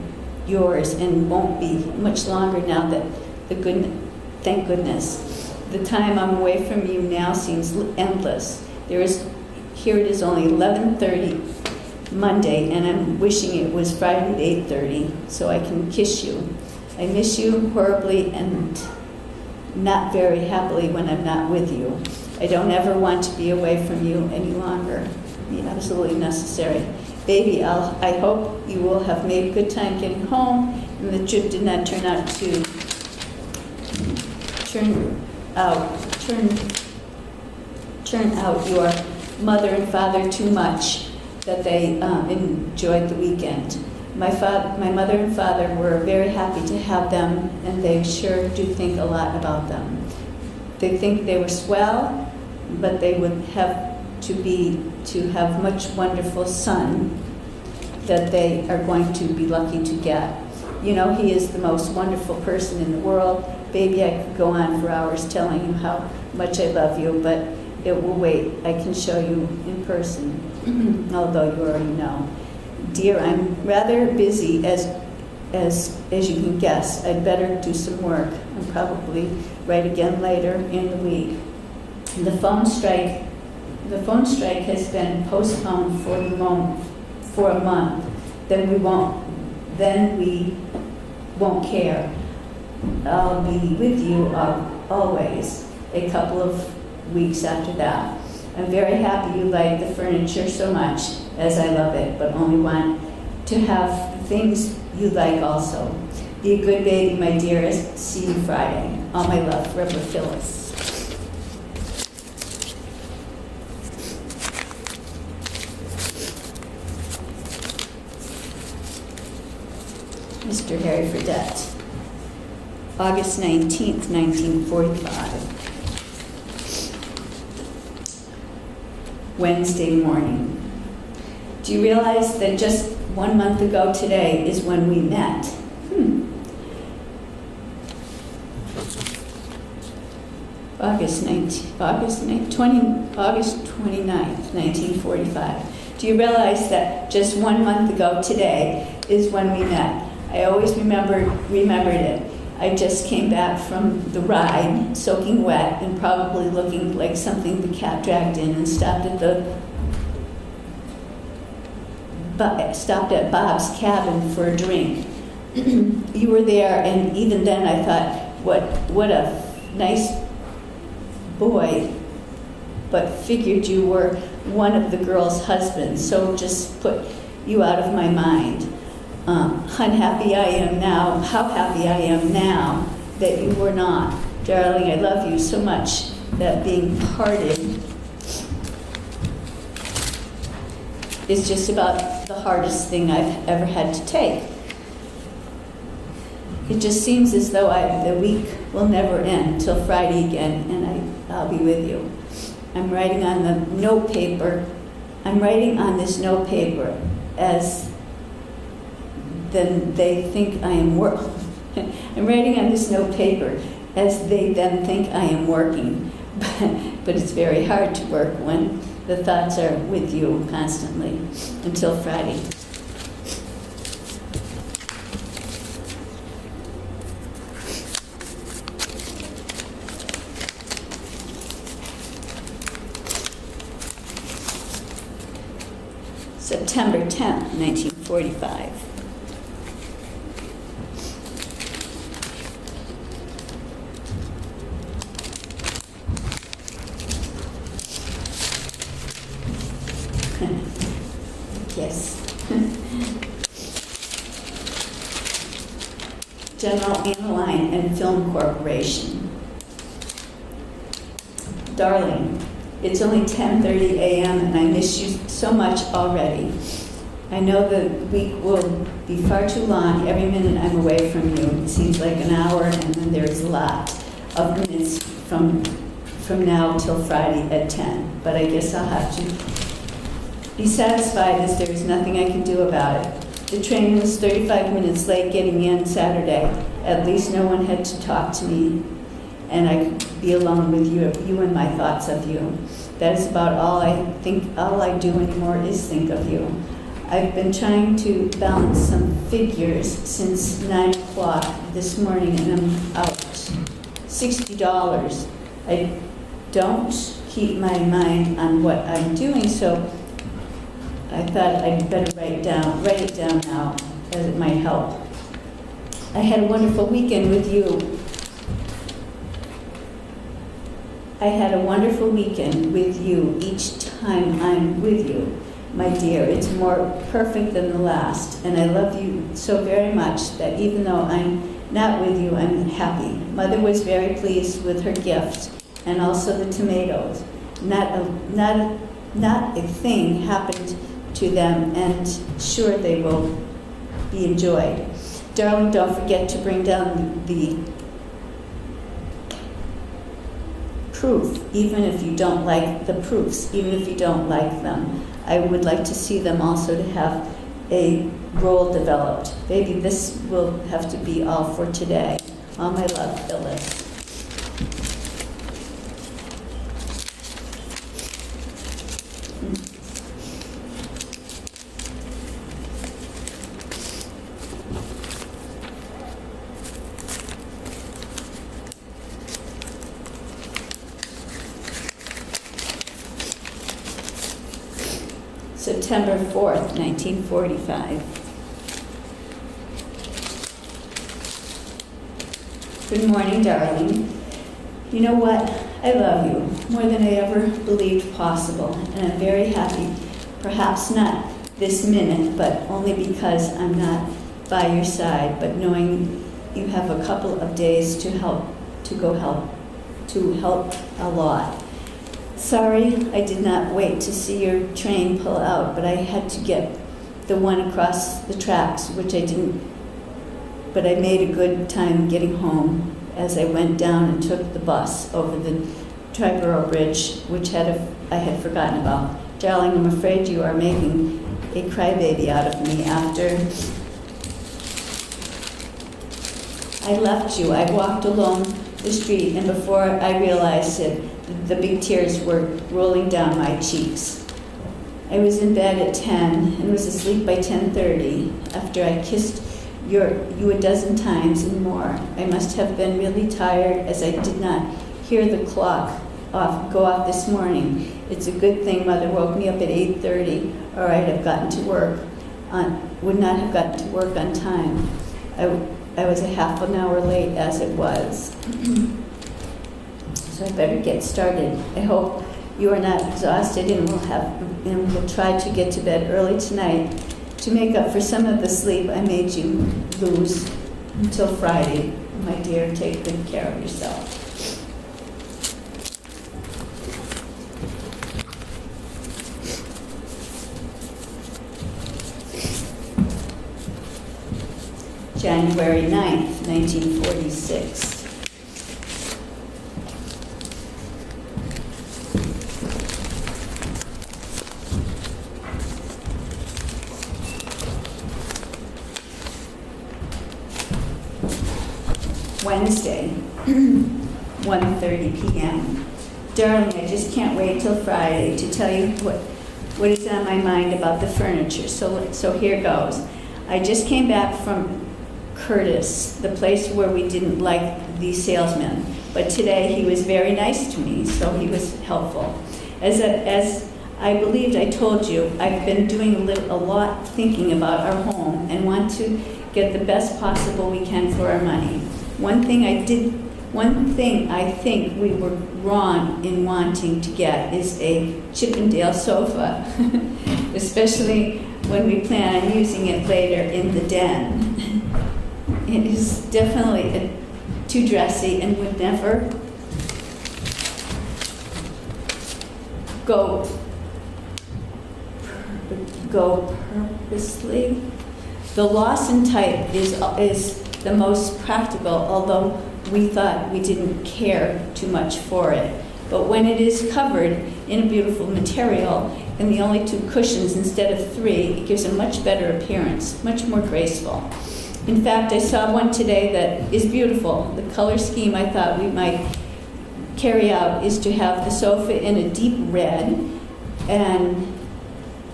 yours, and won't be much longer now that thank goodness. The time I'm away from you now seems endless. Here it is only 11:30 Monday, and I'm wishing it was Friday at 8:30 so I can kiss you. I miss you horribly and not very happily when I'm not with you. I don't ever want to be away from you any longer. Absolutely necessary. Baby, I hope you will have made a good time getting home and the trip did not turn out your mother and father too much, that they enjoyed the weekend. My mother and father were very happy to have them, and they sure do think a lot about them. They think they were swell, but they would have to have much wonderful son that they are going to be lucky to get. He is the most wonderful person in the world. Baby, I could go on for hours telling you how much I love you, but it will wait. I can show you in person, although you already know. Dear, I'm rather busy as you can guess. I'd better do some work. I'll probably write again later in the week. The phone strike has been postponed for a month. Then we won't care. I'll be with you always. A couple of weeks after that. I'm very happy you like the furniture so much, as I love it, but only want to have the things you like also. Be a good baby, my dearest. See you Friday. All my love, Reverend Phyllis. Mr. Harry Fredette. August 19th, 1945. Wednesday morning. Do you realize that just 1 month ago today is when we met? August 29th, 1945. Do you realize that just 1 month ago today is when we met? I always remembered it. I just came back from the ride, soaking wet and probably looking like something the cat dragged in, and stopped at Bob's cabin for a drink. You were there, and even then I thought, what a nice boy, but figured you were one of the girls' husbands, so just put you out of my mind. How happy I am now that you were not. Darling, I love you so much that being parted is just about the hardest thing I've ever had to take. It just seems as though the week will never end till Friday again, and I'll be with you. I'm writing on this note paper as then they think I am I'm writing on this note paper as they then think I am working. But it's very hard to work when the thoughts are with you constantly until Friday. September 10th, 1945. Yes. General Aniline and Film Corporation. Darling, it's only 10:30 a.m. and I miss you so much already. I know the week will be far too long. Every minute I'm away from you, it seems like an hour, and then there's a lot of minutes from now till Friday at 10. But I guess I'll have to be satisfied as there is nothing I can do about it. The train was 35 minutes late getting in Saturday. At least no one had to talk to me, and I could be alone with you and my thoughts of you. That is about all I do anymore is think of you. I've been trying to balance some figures since 9 o'clock this morning, and I'm out $60. I don't keep my mind on what I'm doing, so I thought I'd better write it down now, as it might help. I had a wonderful weekend with you. I had a wonderful weekend with you each time I'm with you, my dear. It's more perfect than the last, and I love you so very much that even though I'm not with you, I'm happy. Mother was very pleased with her gift, and also the tomatoes. Not a thing happened to them, and sure they will be enjoyed. Darling, don't forget to bring down the proof, even if you don't like the proofs, even if you don't like them. I would like to see them also to have a role developed. Maybe this will have to be all for today. All my love, Phyllis. September 4th, 1945. Good morning, darling. You know what? I love you more than I ever believed possible, and I'm very happy. Perhaps not this minute, but only because I'm not by your side, but knowing you have a couple of days to help a lot. Sorry, I did not wait to see your train pull out, but I had to get the one across the tracks, which I didn't, but I made a good time getting home as I went down and took the bus over the Triborough Bridge, which I had forgotten about. Darling, I'm afraid you are making a crybaby out of me after I left you. I walked along the street, and before I realized it, the big tears were rolling down my cheeks. I was in bed at 10 and was asleep by 10:30 after I kissed you a dozen times and more. I must have been really tired, as I did not hear the clock go off this morning. It's a good thing Mother woke me up at 8:30, or I'd have gotten to work would not have gotten to work on time. I was a half an hour late as it was. So I better get started. I hope you are not exhausted, and we'll try to get to bed early tonight to make up for some of the sleep I made you lose until Friday. My dear, take good care of yourself. January 9th, 1946. Wednesday, 1:30 p.m. Darling, I just can't wait till Friday to tell you what is on my mind about the furniture. So here goes. I just came back from Curtis, the place where we didn't like the salesman, but today he was very nice to me, so he was helpful. As I believed I told you, I've been doing a lot thinking about our home and want to get the best possible we can for our money. One thing I think we were wrong in wanting to get is a Chippendale sofa, especially when we plan on using it later in the den. It is definitely too dressy and would never go purposely. The Lawson type is the most practical, although we thought we didn't care too much for it. But when it is covered in a beautiful material, and the only 2 cushions instead of 3, it gives a much better appearance, much more graceful. In fact, I saw one today that is beautiful. The color scheme I thought we might carry out is to have the sofa in a deep red and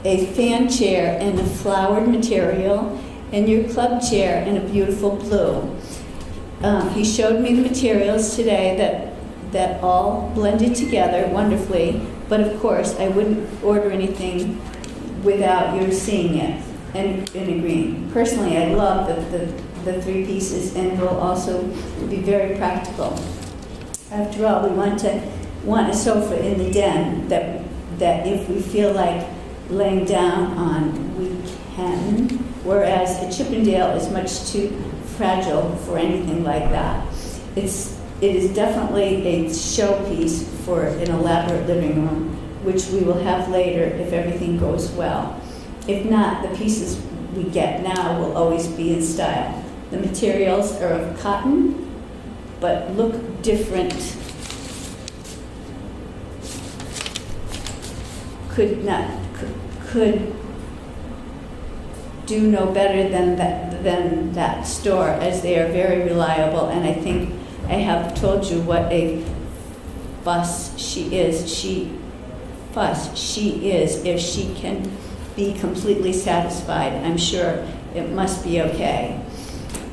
a fan chair in a flowered material and your club chair in a beautiful blue. He showed me the materials today that all blended together wonderfully, but of course I wouldn't order anything without your seeing it and agreeing. Personally, I love the 3 pieces and will also be very practical. After all, we want a sofa in the den that if we feel like laying down on, we can, whereas a Chippendale is much too fragile for anything like that. It is definitely a showpiece for an elaborate living room, which we will have later if everything goes well. If not, the pieces we get now will always be in style. The materials are of cotton, but look different. Could do no better than that store, as they are very reliable, and I think I have told you what a fuss she is. She is. If she can be completely satisfied, I'm sure it must be okay.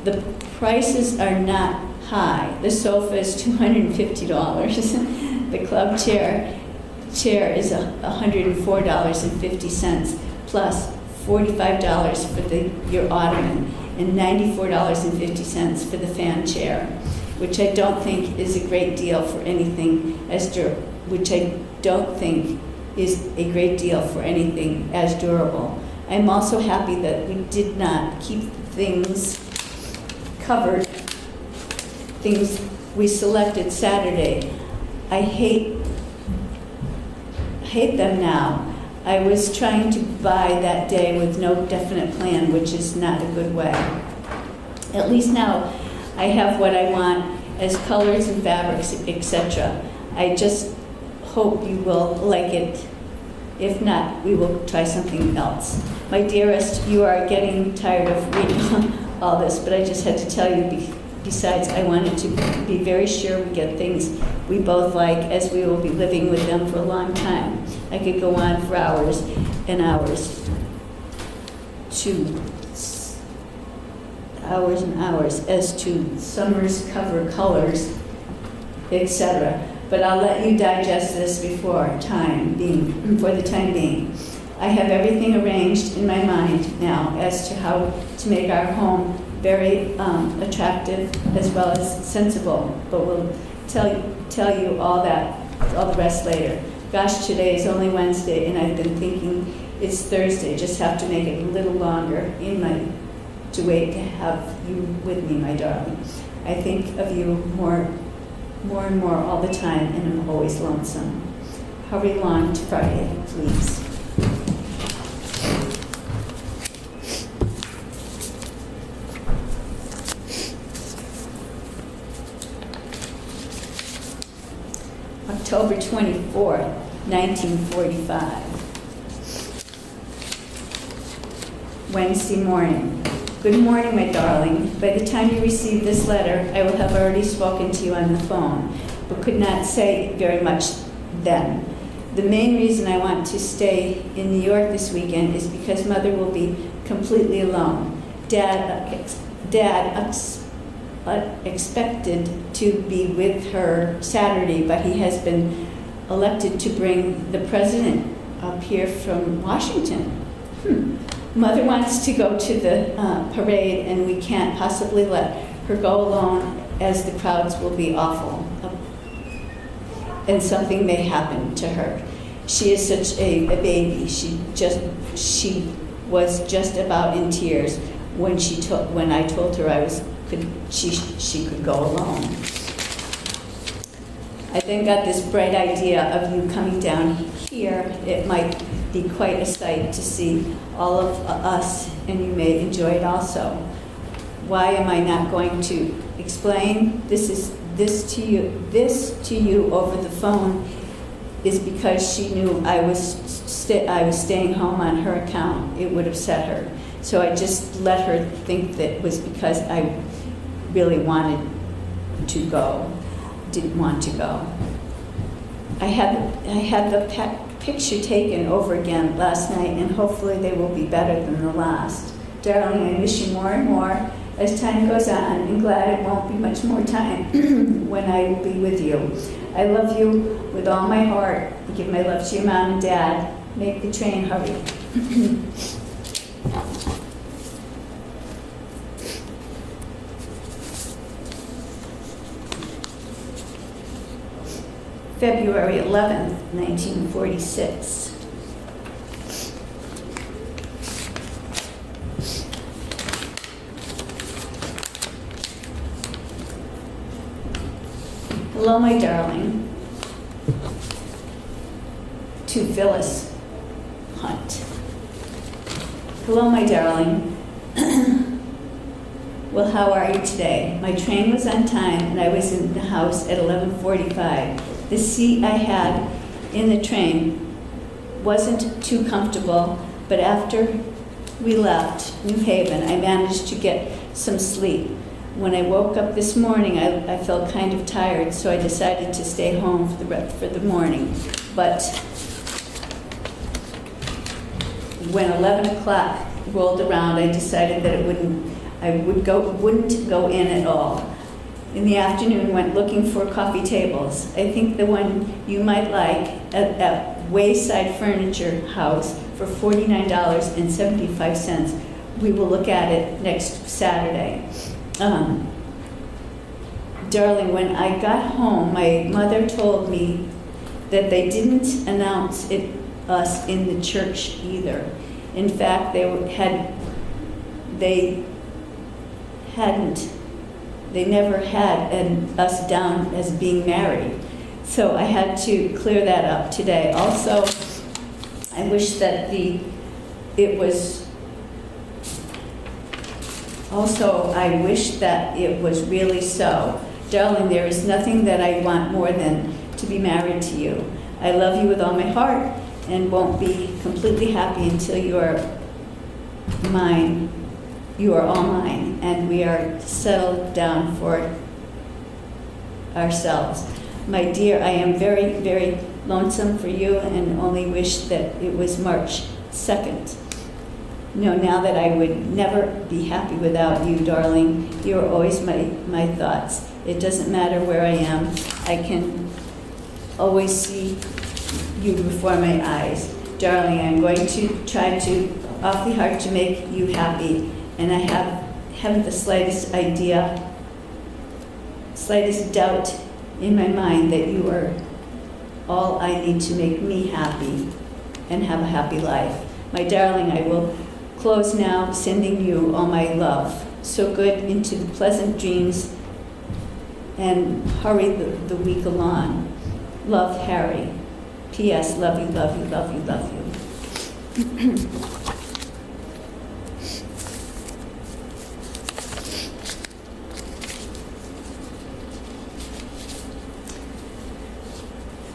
The prices are not high. The sofa is $250. The club chair is $104.50 plus $45 for your ottoman and $94.50 for the fan chair, which I don't think is a great deal for anything as durable. I'm also happy that we did not keep things covered, things we selected Saturday. I hate them now. I was trying to buy that day with no definite plan, which is not a good way. At least now I have what I want as colors and fabrics, etc. I just hope you will like it. If not, we will try something else. My dearest, you are getting tired of reading all this, but I just had to tell you, besides, I wanted to be very sure we get things we both like, as we will be living with them for a long time. I could go on for hours and hours as to summer's cover colors, etc. But I'll let you digest this for the time being. I have everything arranged in my mind now as to how to make our home very attractive as well as sensible, but we'll tell you all the rest later. Gosh, today is only Wednesday, and I've been thinking it's Thursday. Just have to make it a little longer to wait to have you with me, my darling. I think of you more and more all the time, and I'm always lonesome. Hurry along to Friday, please. October 24th, 1945. Wednesday morning. Good morning, my darling. By the time you receive this letter, I will have already spoken to you on the phone, but could not say very much then. The main reason I want to stay in New York this weekend is because Mother will be completely alone. Dad expected to be with her Saturday, but he has been elected to bring the president up here from Washington. Mother wants to go to the parade, and we can't possibly let her go alone, as the crowds will be awful, and something may happen to her. She is such a baby. She was just about in tears when I told her she could go alone. I then got this bright idea of you coming down here. It might be quite a sight to see all of us, and you may enjoy it also. Why am I not going to explain this to you over the phone is because she knew I was I was staying home on her account, it would upset her. So I just let her think that it was because I really wanted to go, didn't want to go. I had the picture taken over again last night, and hopefully they will be better than the last. Darling, I miss you more and more as time goes on, and glad it won't be much more time when I will be with you. I love you with all my heart. Give my love to your mom and dad. Make the train hurry. February 11th, 1946. Hello, my darling. To Phyllis Hunt. Hello, my darling. Well, how are you today? My train was on time and I was in the house at 11:45. The seat I had in the train wasn't too comfortable, but after we left New Haven, I managed to get some sleep. When I woke up this morning, I felt kind of tired, so I decided to stay home for the morning. But when 11 o'clock rolled around, I decided that wouldn't go in at all. In the afternoon, went looking for coffee tables. I think the one you might like at Wayside Furniture House for $49.75. We will look at it next Saturday. Darling, when I got home, my mother told me that they didn't announce us in the church either. In fact, they never had us down as being married. So I had to clear that up today. Also, I wish that it was really so. Darling, there is nothing that I want more than to be married to you. I love you with all my heart and won't be completely happy until you are mine. You are all mine, and we are settled down for ourselves. My dear, I am very, very lonesome for you and only wish that it was March 2nd. Now that I would never be happy without you, darling. You are always my thoughts. It doesn't matter where I am. I can always see you before my eyes. Darling, I'm going to try to awfully hard to make you happy, and I haven't the slightest doubt in my mind that you are all I need to make me happy and have a happy life. My darling, I will close now, sending you all my love. So good into the pleasant dreams and hurry the week along. Love, Harry. P.S. Love you, love you, love you, love you.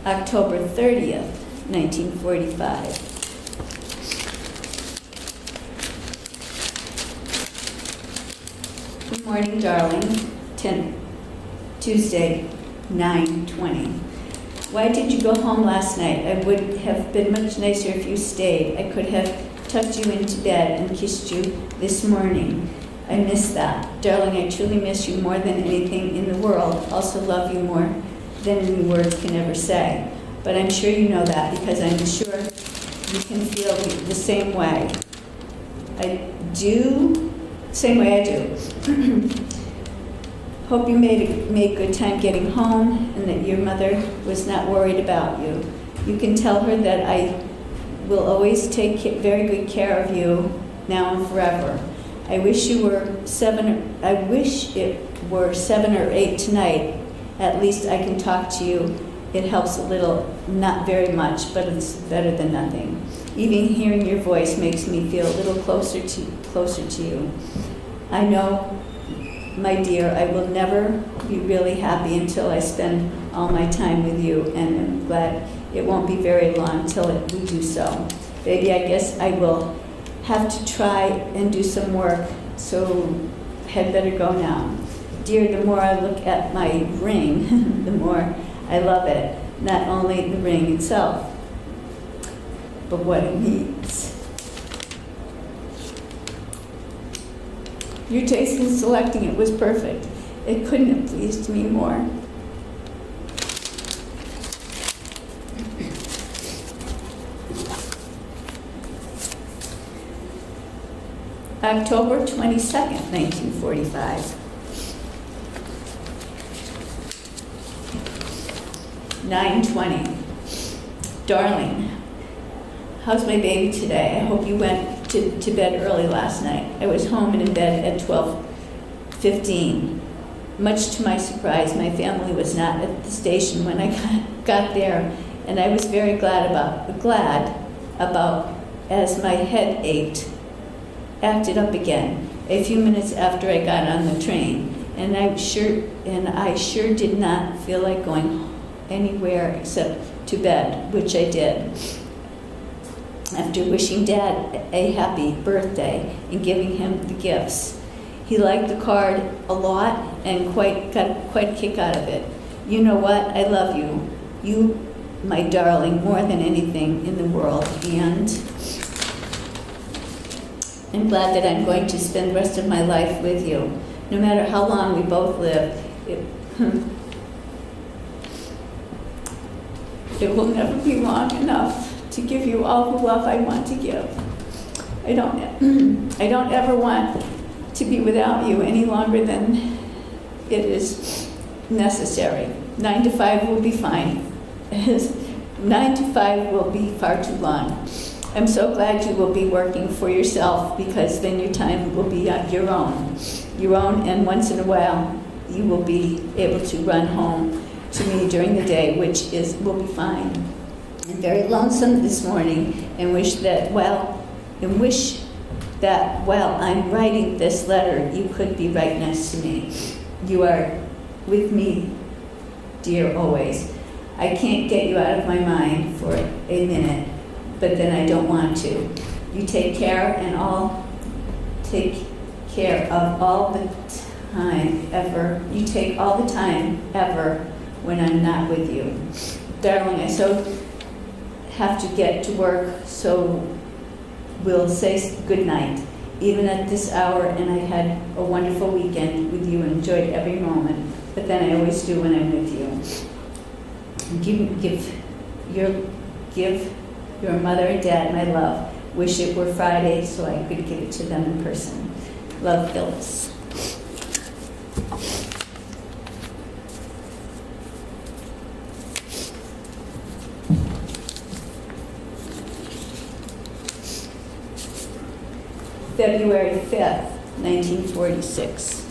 October 30th, 1945. Good morning, darling. Tuesday, 9:20. Why did you go home last night? I would have been much nicer if you stayed. I could have tucked you into bed and kissed you this morning. I miss that. Darling, I truly miss you more than anything in the world. Also love you more than any words can ever say. But I'm sure you know that because I'm sure you can feel the same way. Same way I do. Hope you made good time getting home and that your mother was not worried about you. You can tell her that I will always take very good care of you now and forever. I wish it were 7 or 8 tonight. At least I can talk to you. It helps a little, not very much, but it's better than nothing. Even hearing your voice makes me feel a little closer to you. I know my dear, I will never be really happy until I spend all my time with you, and I'm glad it won't be very long till we do so. Baby, I guess I will have to try and do some work, so had better go now. Dear, the more I look at my ring, the more I love it. Not only the ring itself, but what it means. Your taste in selecting it was perfect. It couldn't have pleased me more. October 22nd, 1945. 9:20. Darling, how's my baby today? I hope you went to bed early last night. I was home and in bed at 12:15. Much to my surprise, my family was not at the station when I got there, and I was very glad about as my head acted up again a few minutes after I got on the train, and I sure did not feel like going anywhere except to bed, which I did. After wishing Dad a happy birthday and giving him the gifts. He liked the card a lot and got quite a kick out of it. You know what? I love you. You, my darling, more than anything in the world. And I'm glad that I'm going to spend the rest of my life with you. No matter how long we both live, it will never be long enough to give you all the love I want to give. I don't ever want to be without you any longer than it is necessary. 9 to 5 will be fine. 9 to 5 will be far too long. I'm so glad you will be working for yourself, because then your time will be your own, and once in a while you will be able to run home to me during the day, which will be fine. I'm very lonesome this morning and wish that while I'm writing this letter, you could be right next to me. You are with me, dear, always. I can't get you out of my mind for a minute, but then I don't want to. You take care of all the time ever. You take all the time ever when I'm not with you. Darling, I so have to get to work, so we'll say good night, even at this hour, and I had a wonderful weekend with you and enjoyed every moment, but then I always do when I'm with you. Give your mother and dad my love. Wish it were Friday so I could give it to them in person. Love, Phyllis. February 5th, 1946.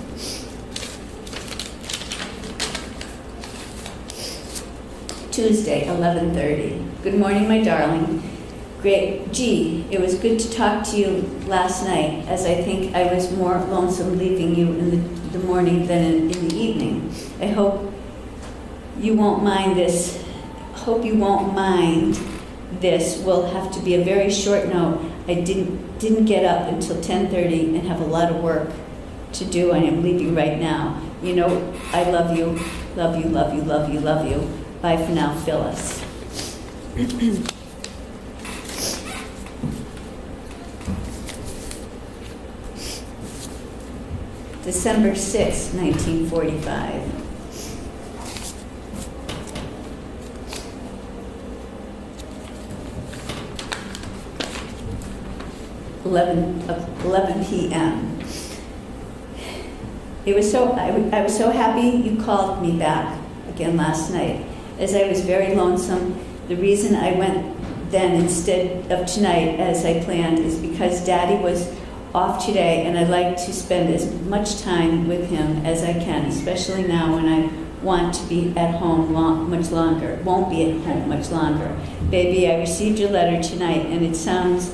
Tuesday, 11:30. Good morning, my darling. Great. Gee, it was good to talk to you last night, as I think I was more lonesome leaving you in the morning than in the evening. I hope you won't mind this. This will have to be a very short note. I didn't get up until 10:30 and have a lot of work to do. I am leaving right now. You know, I love you, love you, love you, love you, love you. Bye for now, Phyllis. December 6, 1945. 11 p.m. I was so happy you called me back again last night, as I was very lonesome. The reason I went then instead of tonight as I planned is because Daddy was off today, and I'd like to spend as much time with him as I can, especially now when I want to be at home much longer. Won't be at home much longer. Baby, I received your letter tonight, and it sounds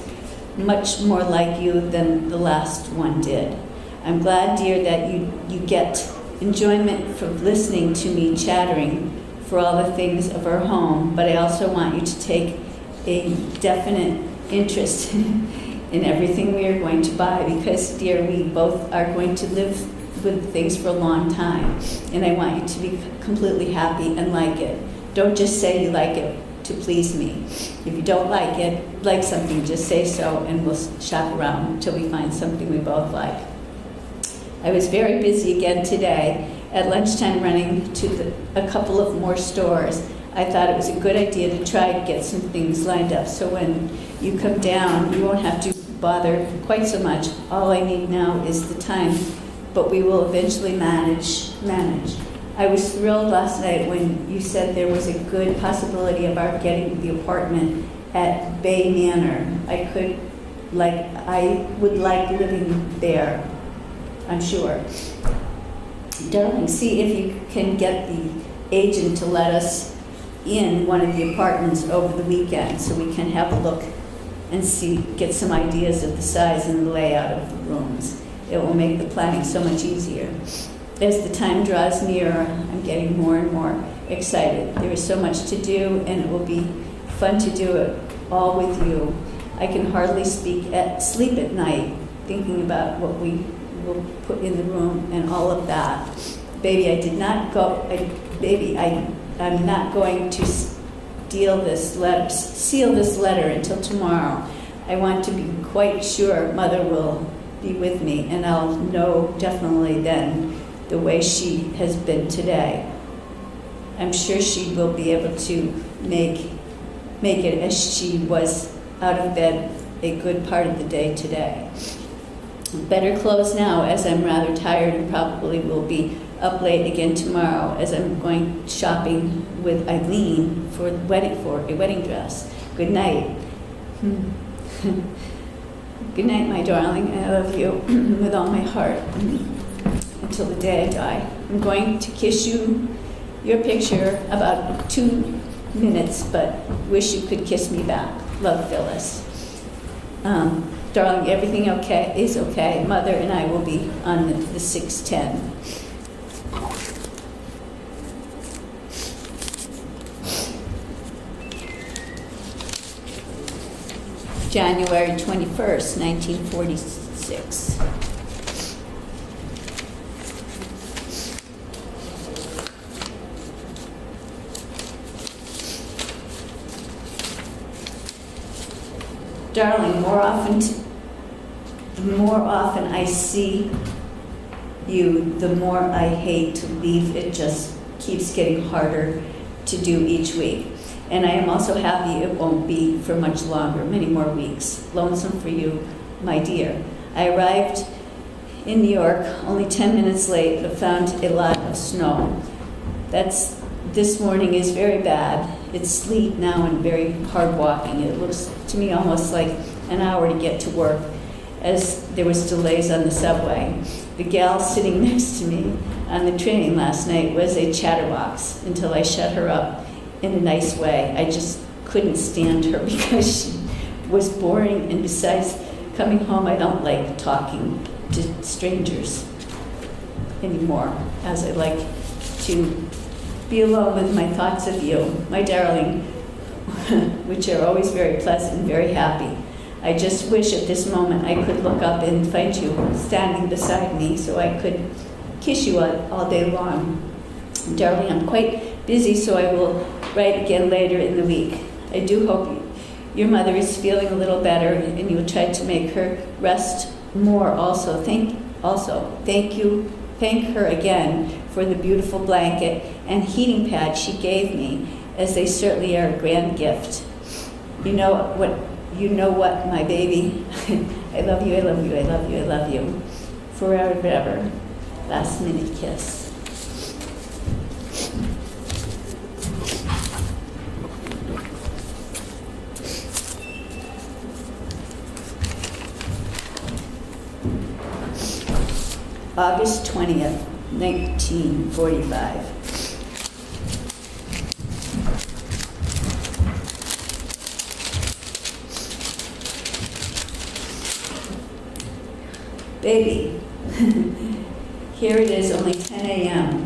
much more like you than the last one did. I'm glad, dear, that you get enjoyment from listening to me chattering for all the things of our home, but I also want you to take a definite interest in everything we are going to buy, because, dear, we both are going to live with things for a long time, and I want you to be completely happy and like it. Don't just say you like it to please me. If you don't like something, just say so, and we'll shop around until we find something we both like. I was very busy again today at lunchtime running to a couple of more stores. I thought it was a good idea to try and get some things lined up, so when you come down, you won't have to bother quite so much. All I need now is the time, but we will eventually manage. I was thrilled last night when you said there was a good possibility of our getting the apartment at Bay Manor. I would like living there, I'm sure. Darling, see if you can get the agent to let us in one of the apartments over the weekend so we can have a look and get some ideas of the size and the layout of the rooms. It will make the planning so much easier. As the time draws nearer, I'm getting more and more excited. There is so much to do, and it will be fun to do it all with you. I can hardly sleep at night, thinking about what we will put in the room and all of that. Baby, I'm not going to seal this letter until tomorrow. I want to be quite sure Mother will be with me, and I'll know definitely then the way she has been today. I'm sure she will be able to make it as she was out of bed a good part of the day today. Better clothes now, as I'm rather tired and probably will be up late again tomorrow, as I'm going shopping with Eileen for a wedding dress. Good night. Good night, my darling. I love you with all my heart until the day I die. I'm going to kiss your picture about 2 minutes, but wish you could kiss me back. Love, Phyllis. Darling, everything is okay. Mother and I will be on the 6:10. January 21st, 1946. Darling, the more often I see you, the more I hate to leave. It just keeps getting harder to do each week. And I am also happy it won't be for much longer, many more weeks. Lonesome for you, my dear. I arrived in New York only 10 minutes late, but found a lot of snow. This morning is very bad. It's sleet now and very hard walking. It looks to me almost like an hour to get to work, as there was delays on the subway. The gal sitting next to me on the train last night was a chatterbox until I shut her up in a nice way. I just couldn't stand her because she was boring, and besides, coming home, I don't like talking to strangers anymore, as I like to be alone with my thoughts of you, my darling, which are always very pleasant and very happy. I just wish at this moment I could look up and find you standing beside me so I could kiss you all day long. Darling, I'm quite busy, so I will write again later in the week. I do hope your mother is feeling a little better, and you will try to make her rest more also. Thank her again for the beautiful blanket and heating pad she gave me, as they certainly are a grand gift. You know what, my baby. I love you, I love you, I love you, I love you. Forever and ever. Last minute kiss. August 20th, 1945. Baby, Here it is, only 10 a.m.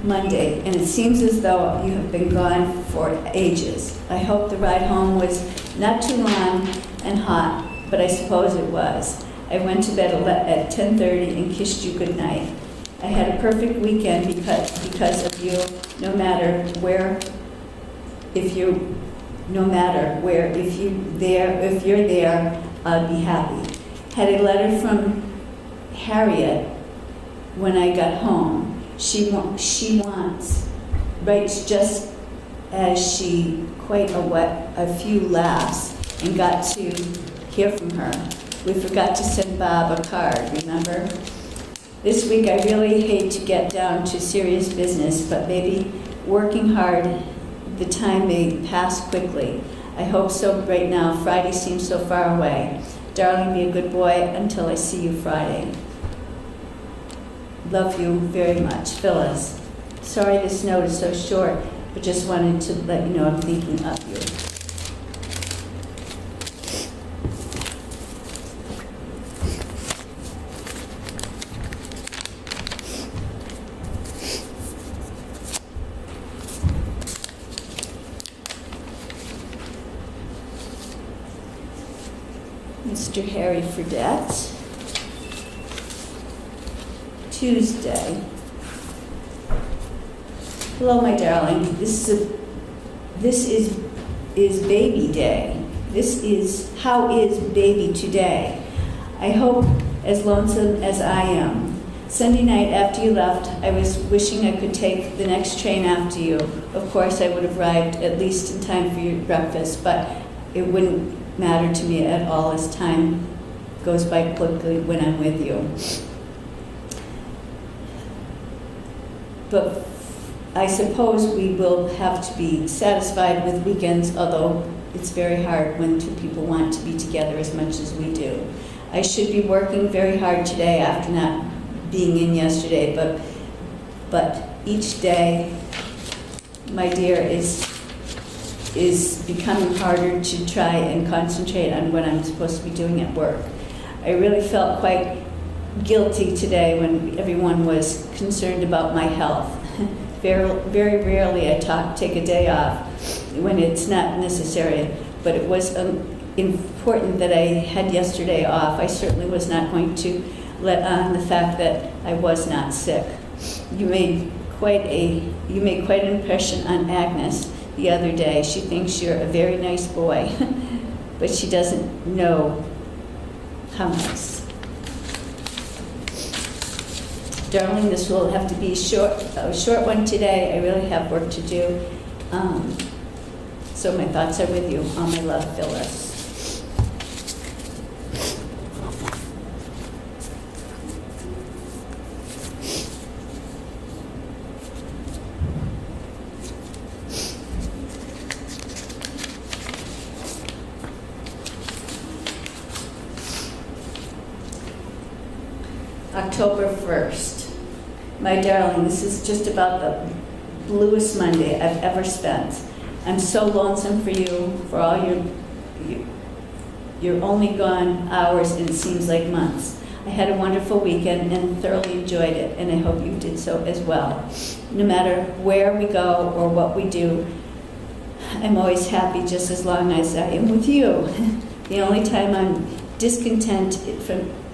Monday, and it seems as though you have been gone for ages. I hope the ride home was not too long and hot, but I suppose it was. I went to bed at 10:30 and kissed you goodnight. I had a perfect weekend because of you, no matter where, if you're there, I'll be happy. Had a letter from Harriet when I got home. She writes just as she quite a few laughs and got to hear from her. We forgot to send Bob a card, remember? This week I really hate to get down to serious business, but maybe working hard, the time may pass quickly. I hope so right now. Friday seems so far away. Darling, be a good boy until I see you Friday. Love you very much, Phyllis. Sorry this note is so short, but just wanted to let you know I'm thinking of you. Mr. Harry Fredette. Tuesday. Hello, my darling. This is baby day. How is baby today? I hope as lonesome as I am. Sunday night after you left, I was wishing I could take the next train after you. Of course, I would have arrived at least in time for your breakfast, but it wouldn't matter to me at all as time goes by quickly when I'm with you. But I suppose we will have to be satisfied with weekends, although it's very hard when two people want to be together as much as we do. I should be working very hard today after not being in yesterday, but each day, my dear, is becoming harder to try and concentrate on what I'm supposed to be doing at work. I really felt quite guilty today when everyone was concerned about my health. Very rarely I take a day off when it's not necessary, but it was important that I had yesterday off. I certainly was not going to let on the fact that I was not sick. You made quite an impression on Agnes the other day. She thinks you're a very nice boy, but she doesn't know how nice. Darling, this will have to be a short one today. I really have work to do. So my thoughts are with you. All my love, Phyllis. October 1st. My darling, this is just about the bluest Monday I've ever spent. I'm so lonesome for you, for all your only gone hours, and it seems like months. I had a wonderful weekend and thoroughly enjoyed it, and I hope you did so as well. No matter where we go or what we do, I'm always happy just as long as I am with you. The only time I'm discontent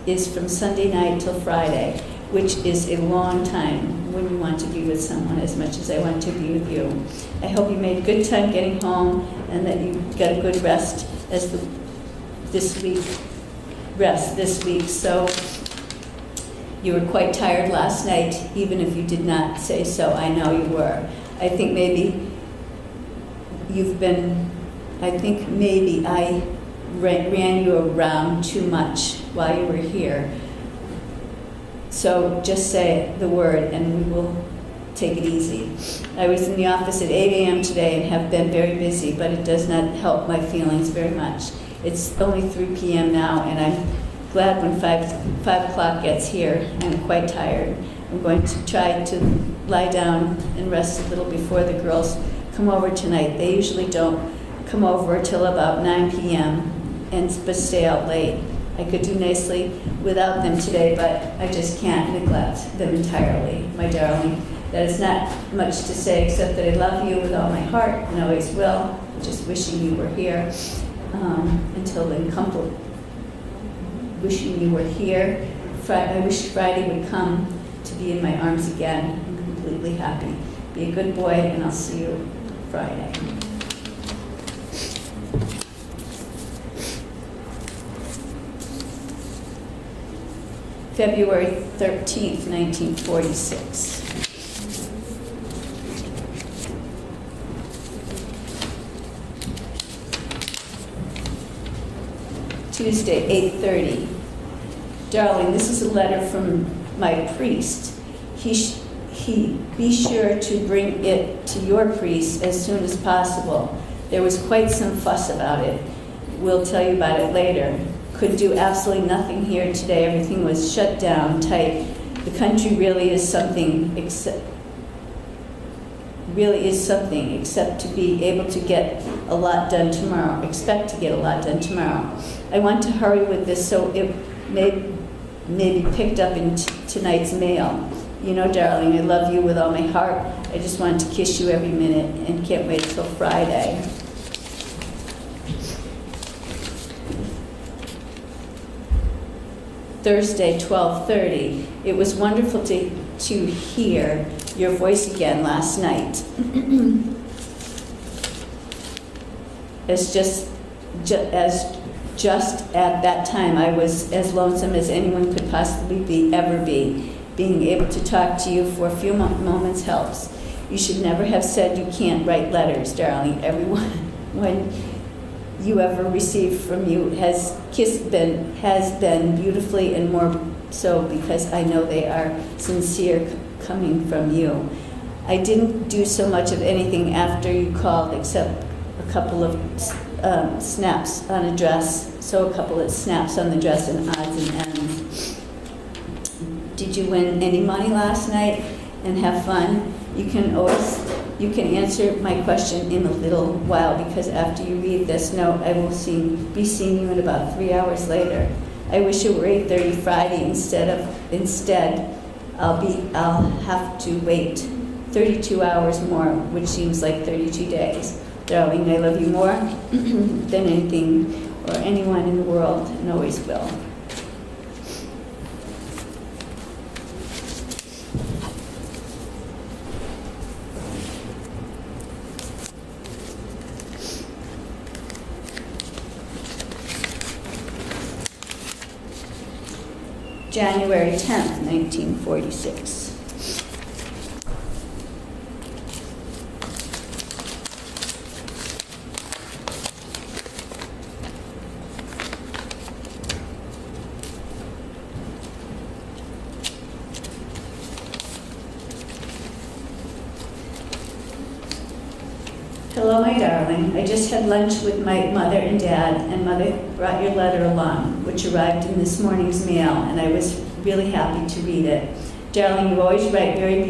is from Sunday night till Friday, which is a long time when you want to be with someone as much as I want to be with you. I hope you made a good time getting home and that you got a good rest this week. So you were quite tired last night, even if you did not say so. I know you were. I think maybe I ran you around too much while you were here. So just say the word and we will take it easy. I was in the office at 8 a.m. today and have been very busy, but it does not help my feelings very much. It's only 3 p.m. now, and I'm glad when 5 o'clock gets here. I'm quite tired. I'm going to try to lie down and rest a little before the girls come over tonight. They usually don't come over till about 9 p.m. but stay out late. I could do nicely without them today, but I just can't neglect them entirely, my darling. That is not much to say except that I love you with all my heart and always will. Just wishing you were here until then. Wishing you were here. I wish Friday would come to be in my arms again. I'm completely happy. Be a good boy, and I'll see you Friday. February 13th, 1946. Tuesday, 8:30. Darling, this is a letter from my priest. He be sure to bring it to your priest as soon as possible. There was quite some fuss about it. We'll tell you about it later. Could do absolutely nothing here today. Everything was shut down tight. The country really is something except to be able to get a lot done tomorrow. Expect to get a lot done tomorrow. I want to hurry with this so it may be picked up in tonight's mail. You know, darling, I love you with all my heart. I just want to kiss you every minute and can't wait till Friday. Thursday, 12:30. It was wonderful to hear your voice again last night. As just at that time, I was as lonesome as anyone could possibly ever be. Being able to talk to you for a few moments helps. You should never have said you can't write letters, darling. Everyone when you ever received from you has been beautifully, and more so because I know they are sincere coming from you. I didn't do so much of anything after you called except a couple of snaps on a dress, a couple of snaps on the dress and odds and ends. Did you win any money last night and have fun? You can answer my question in a little while, because after you read this note, I will be seeing you in about 3 hours later. I wish it were 8:30 Friday instead. I'll have to wait 32 hours more, which seems like 32 days. Darling, I love you more than anything or anyone in the world, and always will. January 10th, 1946. Hello, my darling. I just had lunch with my mother and dad, and Mother brought your letter along, which arrived in this morning's mail, and I was really happy to read it. Darling, you always write very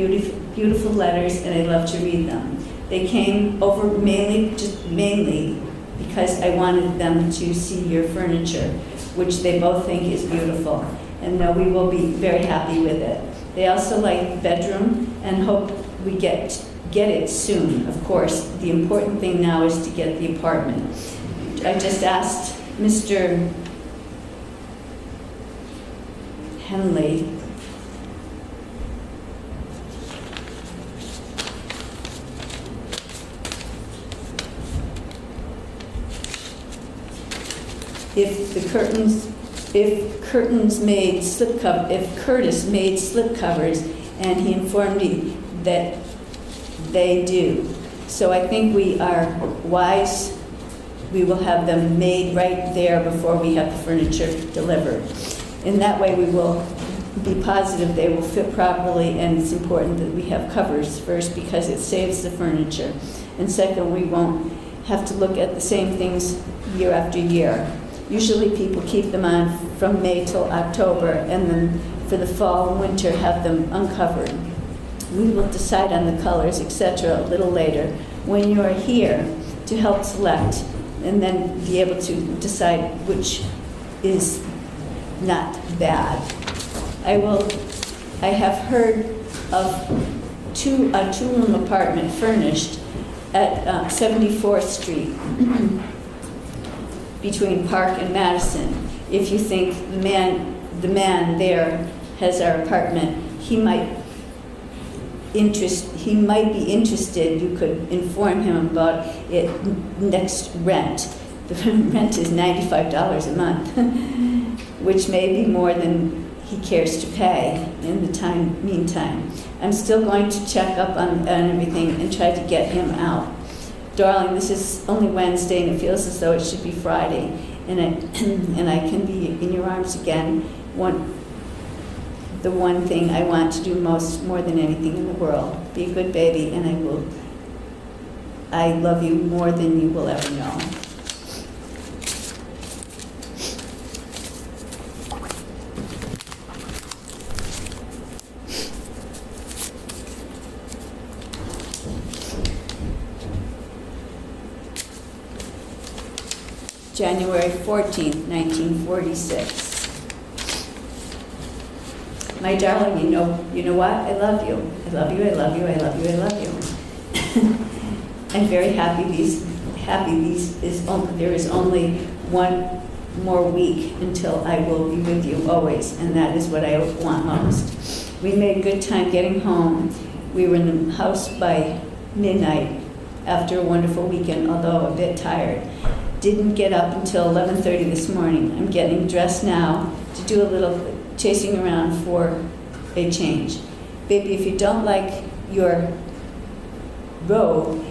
beautiful letters, and I love to read them. They came over mainly because I wanted them to see your furniture, which they both think is beautiful, and know we will be very happy with it. They also like the bedroom and hope we get it soon, of course. The important thing now is to get the apartment. I just asked Mr. Henley if Curtis made slipcovers, and he informed me that they do. So I think we are wise. We will have them made right there before we have the furniture delivered. In that way, we will be positive they will fit properly, and it's important that we have covers first because it saves the furniture. And second, we won't have to look at the same things year after year. Usually people keep them on from May till October, and then for the fall and winter have them uncovered. We will decide on the colors, etc. a little later when you are here to help select, and then be able to decide which is not bad. I have heard of a two-room apartment furnished at 74th Street between Park and Madison. If you think the man there has our apartment, he might be interested. You could inform him about it next rent. The rent is $95 a month, which may be more than he cares to pay in the meantime. I'm still going to check up on everything and try to get him out. Darling, this is only Wednesday and it feels as though it should be Friday, and I can be in your arms again. The one thing I want to do more than anything in the world. Be a good baby, and I love you more than you will ever know. January 14th, 1946. My darling, you know what? I love you. I love you, I love you, I love you, I love you. I'm very happy there is only one more week until I will be with you always, and that is what I want most. We made good time getting home. We were in the house by midnight after a wonderful weekend, although a bit tired. Didn't get up until 11:30 this morning. I'm getting dressed now to do a little chasing around for a change. Baby, if you don't like your robe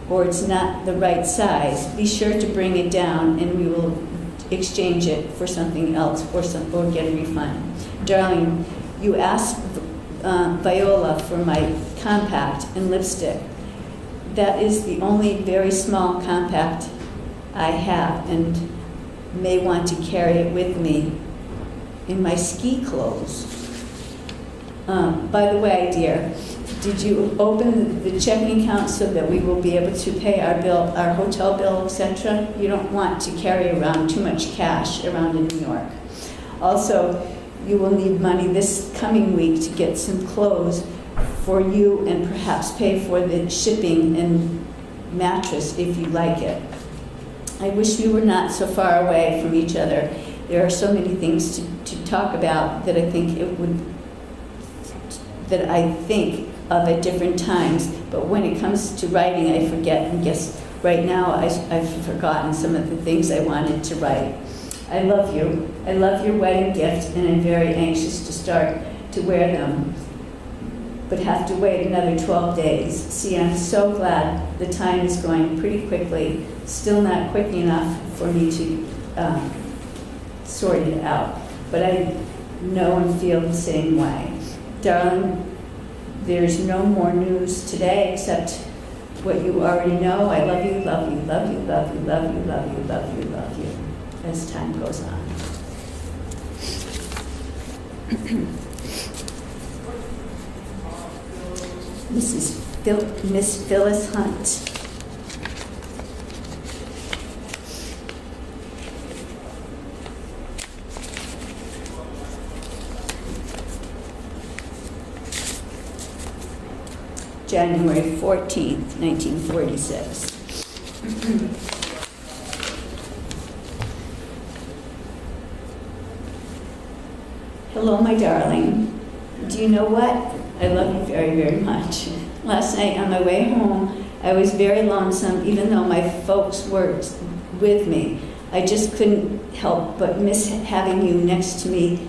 or it's not the right size, be sure to bring it down and we will exchange it for something else or get a refund. Darling, you asked Viola for my compact and lipstick. That is the only very small compact I have and may want to carry it with me in my ski clothes. By the way, dear, did you open the checking account so that we will be able to pay our bill, our hotel bill, etc.? You don't want to carry around too much cash around in New York. Also, you will need money this coming week to get some clothes for you and perhaps pay for the shipping and mattress if you like it. I wish we were not so far away from each other. There are so many things to talk about that I think of at different times, but when it comes to writing, I forget, and guess right now I've forgotten some of the things I wanted to write. I love you. I love your wedding gift, and I'm very anxious to start to wear them, but have to wait another 12 days. See, I'm so glad the time is going pretty quickly, still not quick enough for me to sort it out, but I know and feel the same way. Darling, there's no more news today except what you already know. I love you, love you, love you, love you, love you, love you, love you, love you, as time goes on. Miss Phyllis Hunt. January 14th, 1946. Hello, my darling. Do you know what? I love you very, very much. Last night on my way home, I was very lonesome, even though my folks were with me. I just couldn't help but miss having you next to me.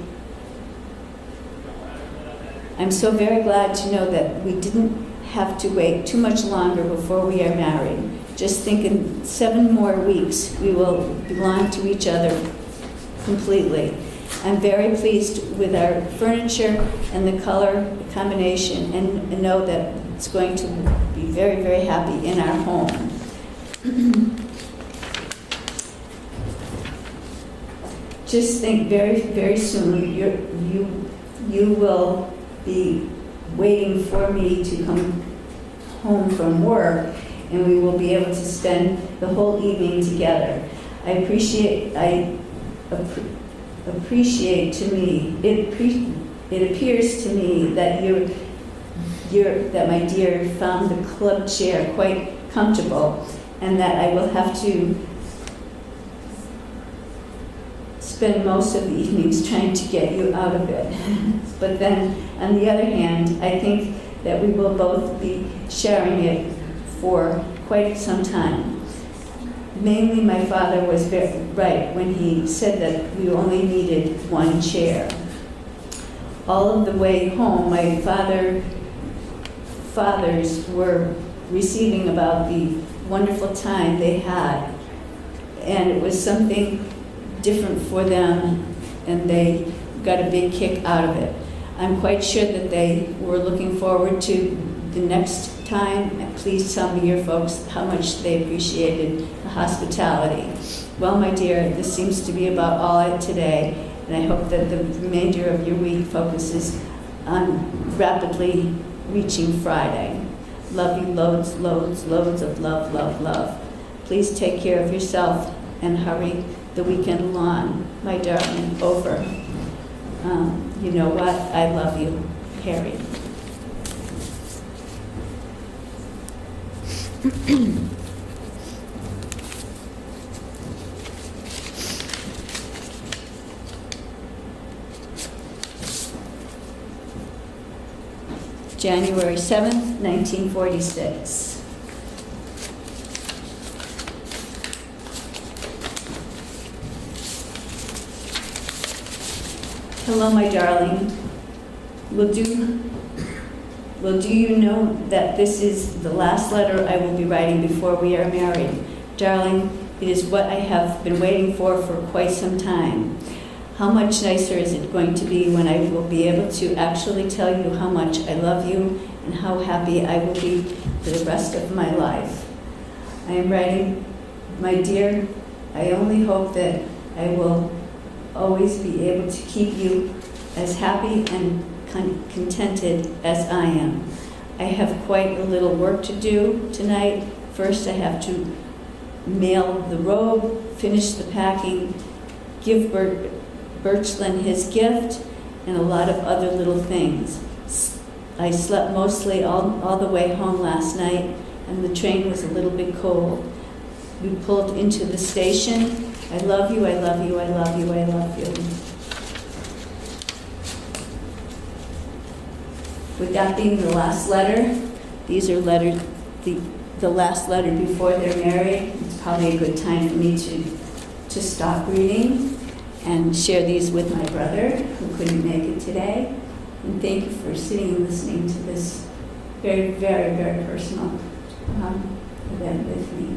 I'm so very glad to know that we didn't have to wait too much longer before we are married. Just think in 7 more weeks, we will belong to each other completely. I'm very pleased with our furniture and the color combination, and know that it's going to be very, very happy in our home. Just think very, very soon you will be waiting for me to come home from work, and we will be able to spend the whole evening together. I appreciate to me, it appears to me that that my dear found the club chair quite comfortable, and that I will have to spend most of the evenings trying to get you out of it. But then, on the other hand, I think that we will both be sharing it for quite some time. Mainly, my father was very right when he said that we only needed one chair. All of the way home, my fathers were receiving about the wonderful time they had, and it was something different for them, and they got a big kick out of it. I'm quite sure that they were looking forward to the next time. Please tell me, your folks, how much they appreciated the hospitality. Well, my dear, this seems to be about all today, and I hope that the remainder of your week focuses on rapidly reaching Friday. Love you loads, loads, loads of love, love, love. Please take care of yourself and hurry the weekend along, my darling, over. You know what? I love you, Harry. January 7th, 1946. Hello, my darling. Will do you know that this is the last letter I will be writing before we are married? Darling, it is what I have been waiting for quite some time. How much nicer is it going to be when I will be able to actually tell you how much I love you and how happy I will be for the rest of my life. I am writing, my dear, I only hope that I will always be able to keep you as happy and contented as I am. I have quite a little work to do tonight. First, I have to mail the robe, finish the packing, give Birchland his gift, and a lot of other little things. I slept mostly all the way home last night, and the train was a little bit cold. We pulled into the station. I love you, I love you, I love you, I love you. With that being the last letter, these are letters, the last letter before they're married. It's probably a good time for me to stop reading and share these with my brother, who couldn't make it today. And thank you for sitting and listening to this very, very, very personal event with me.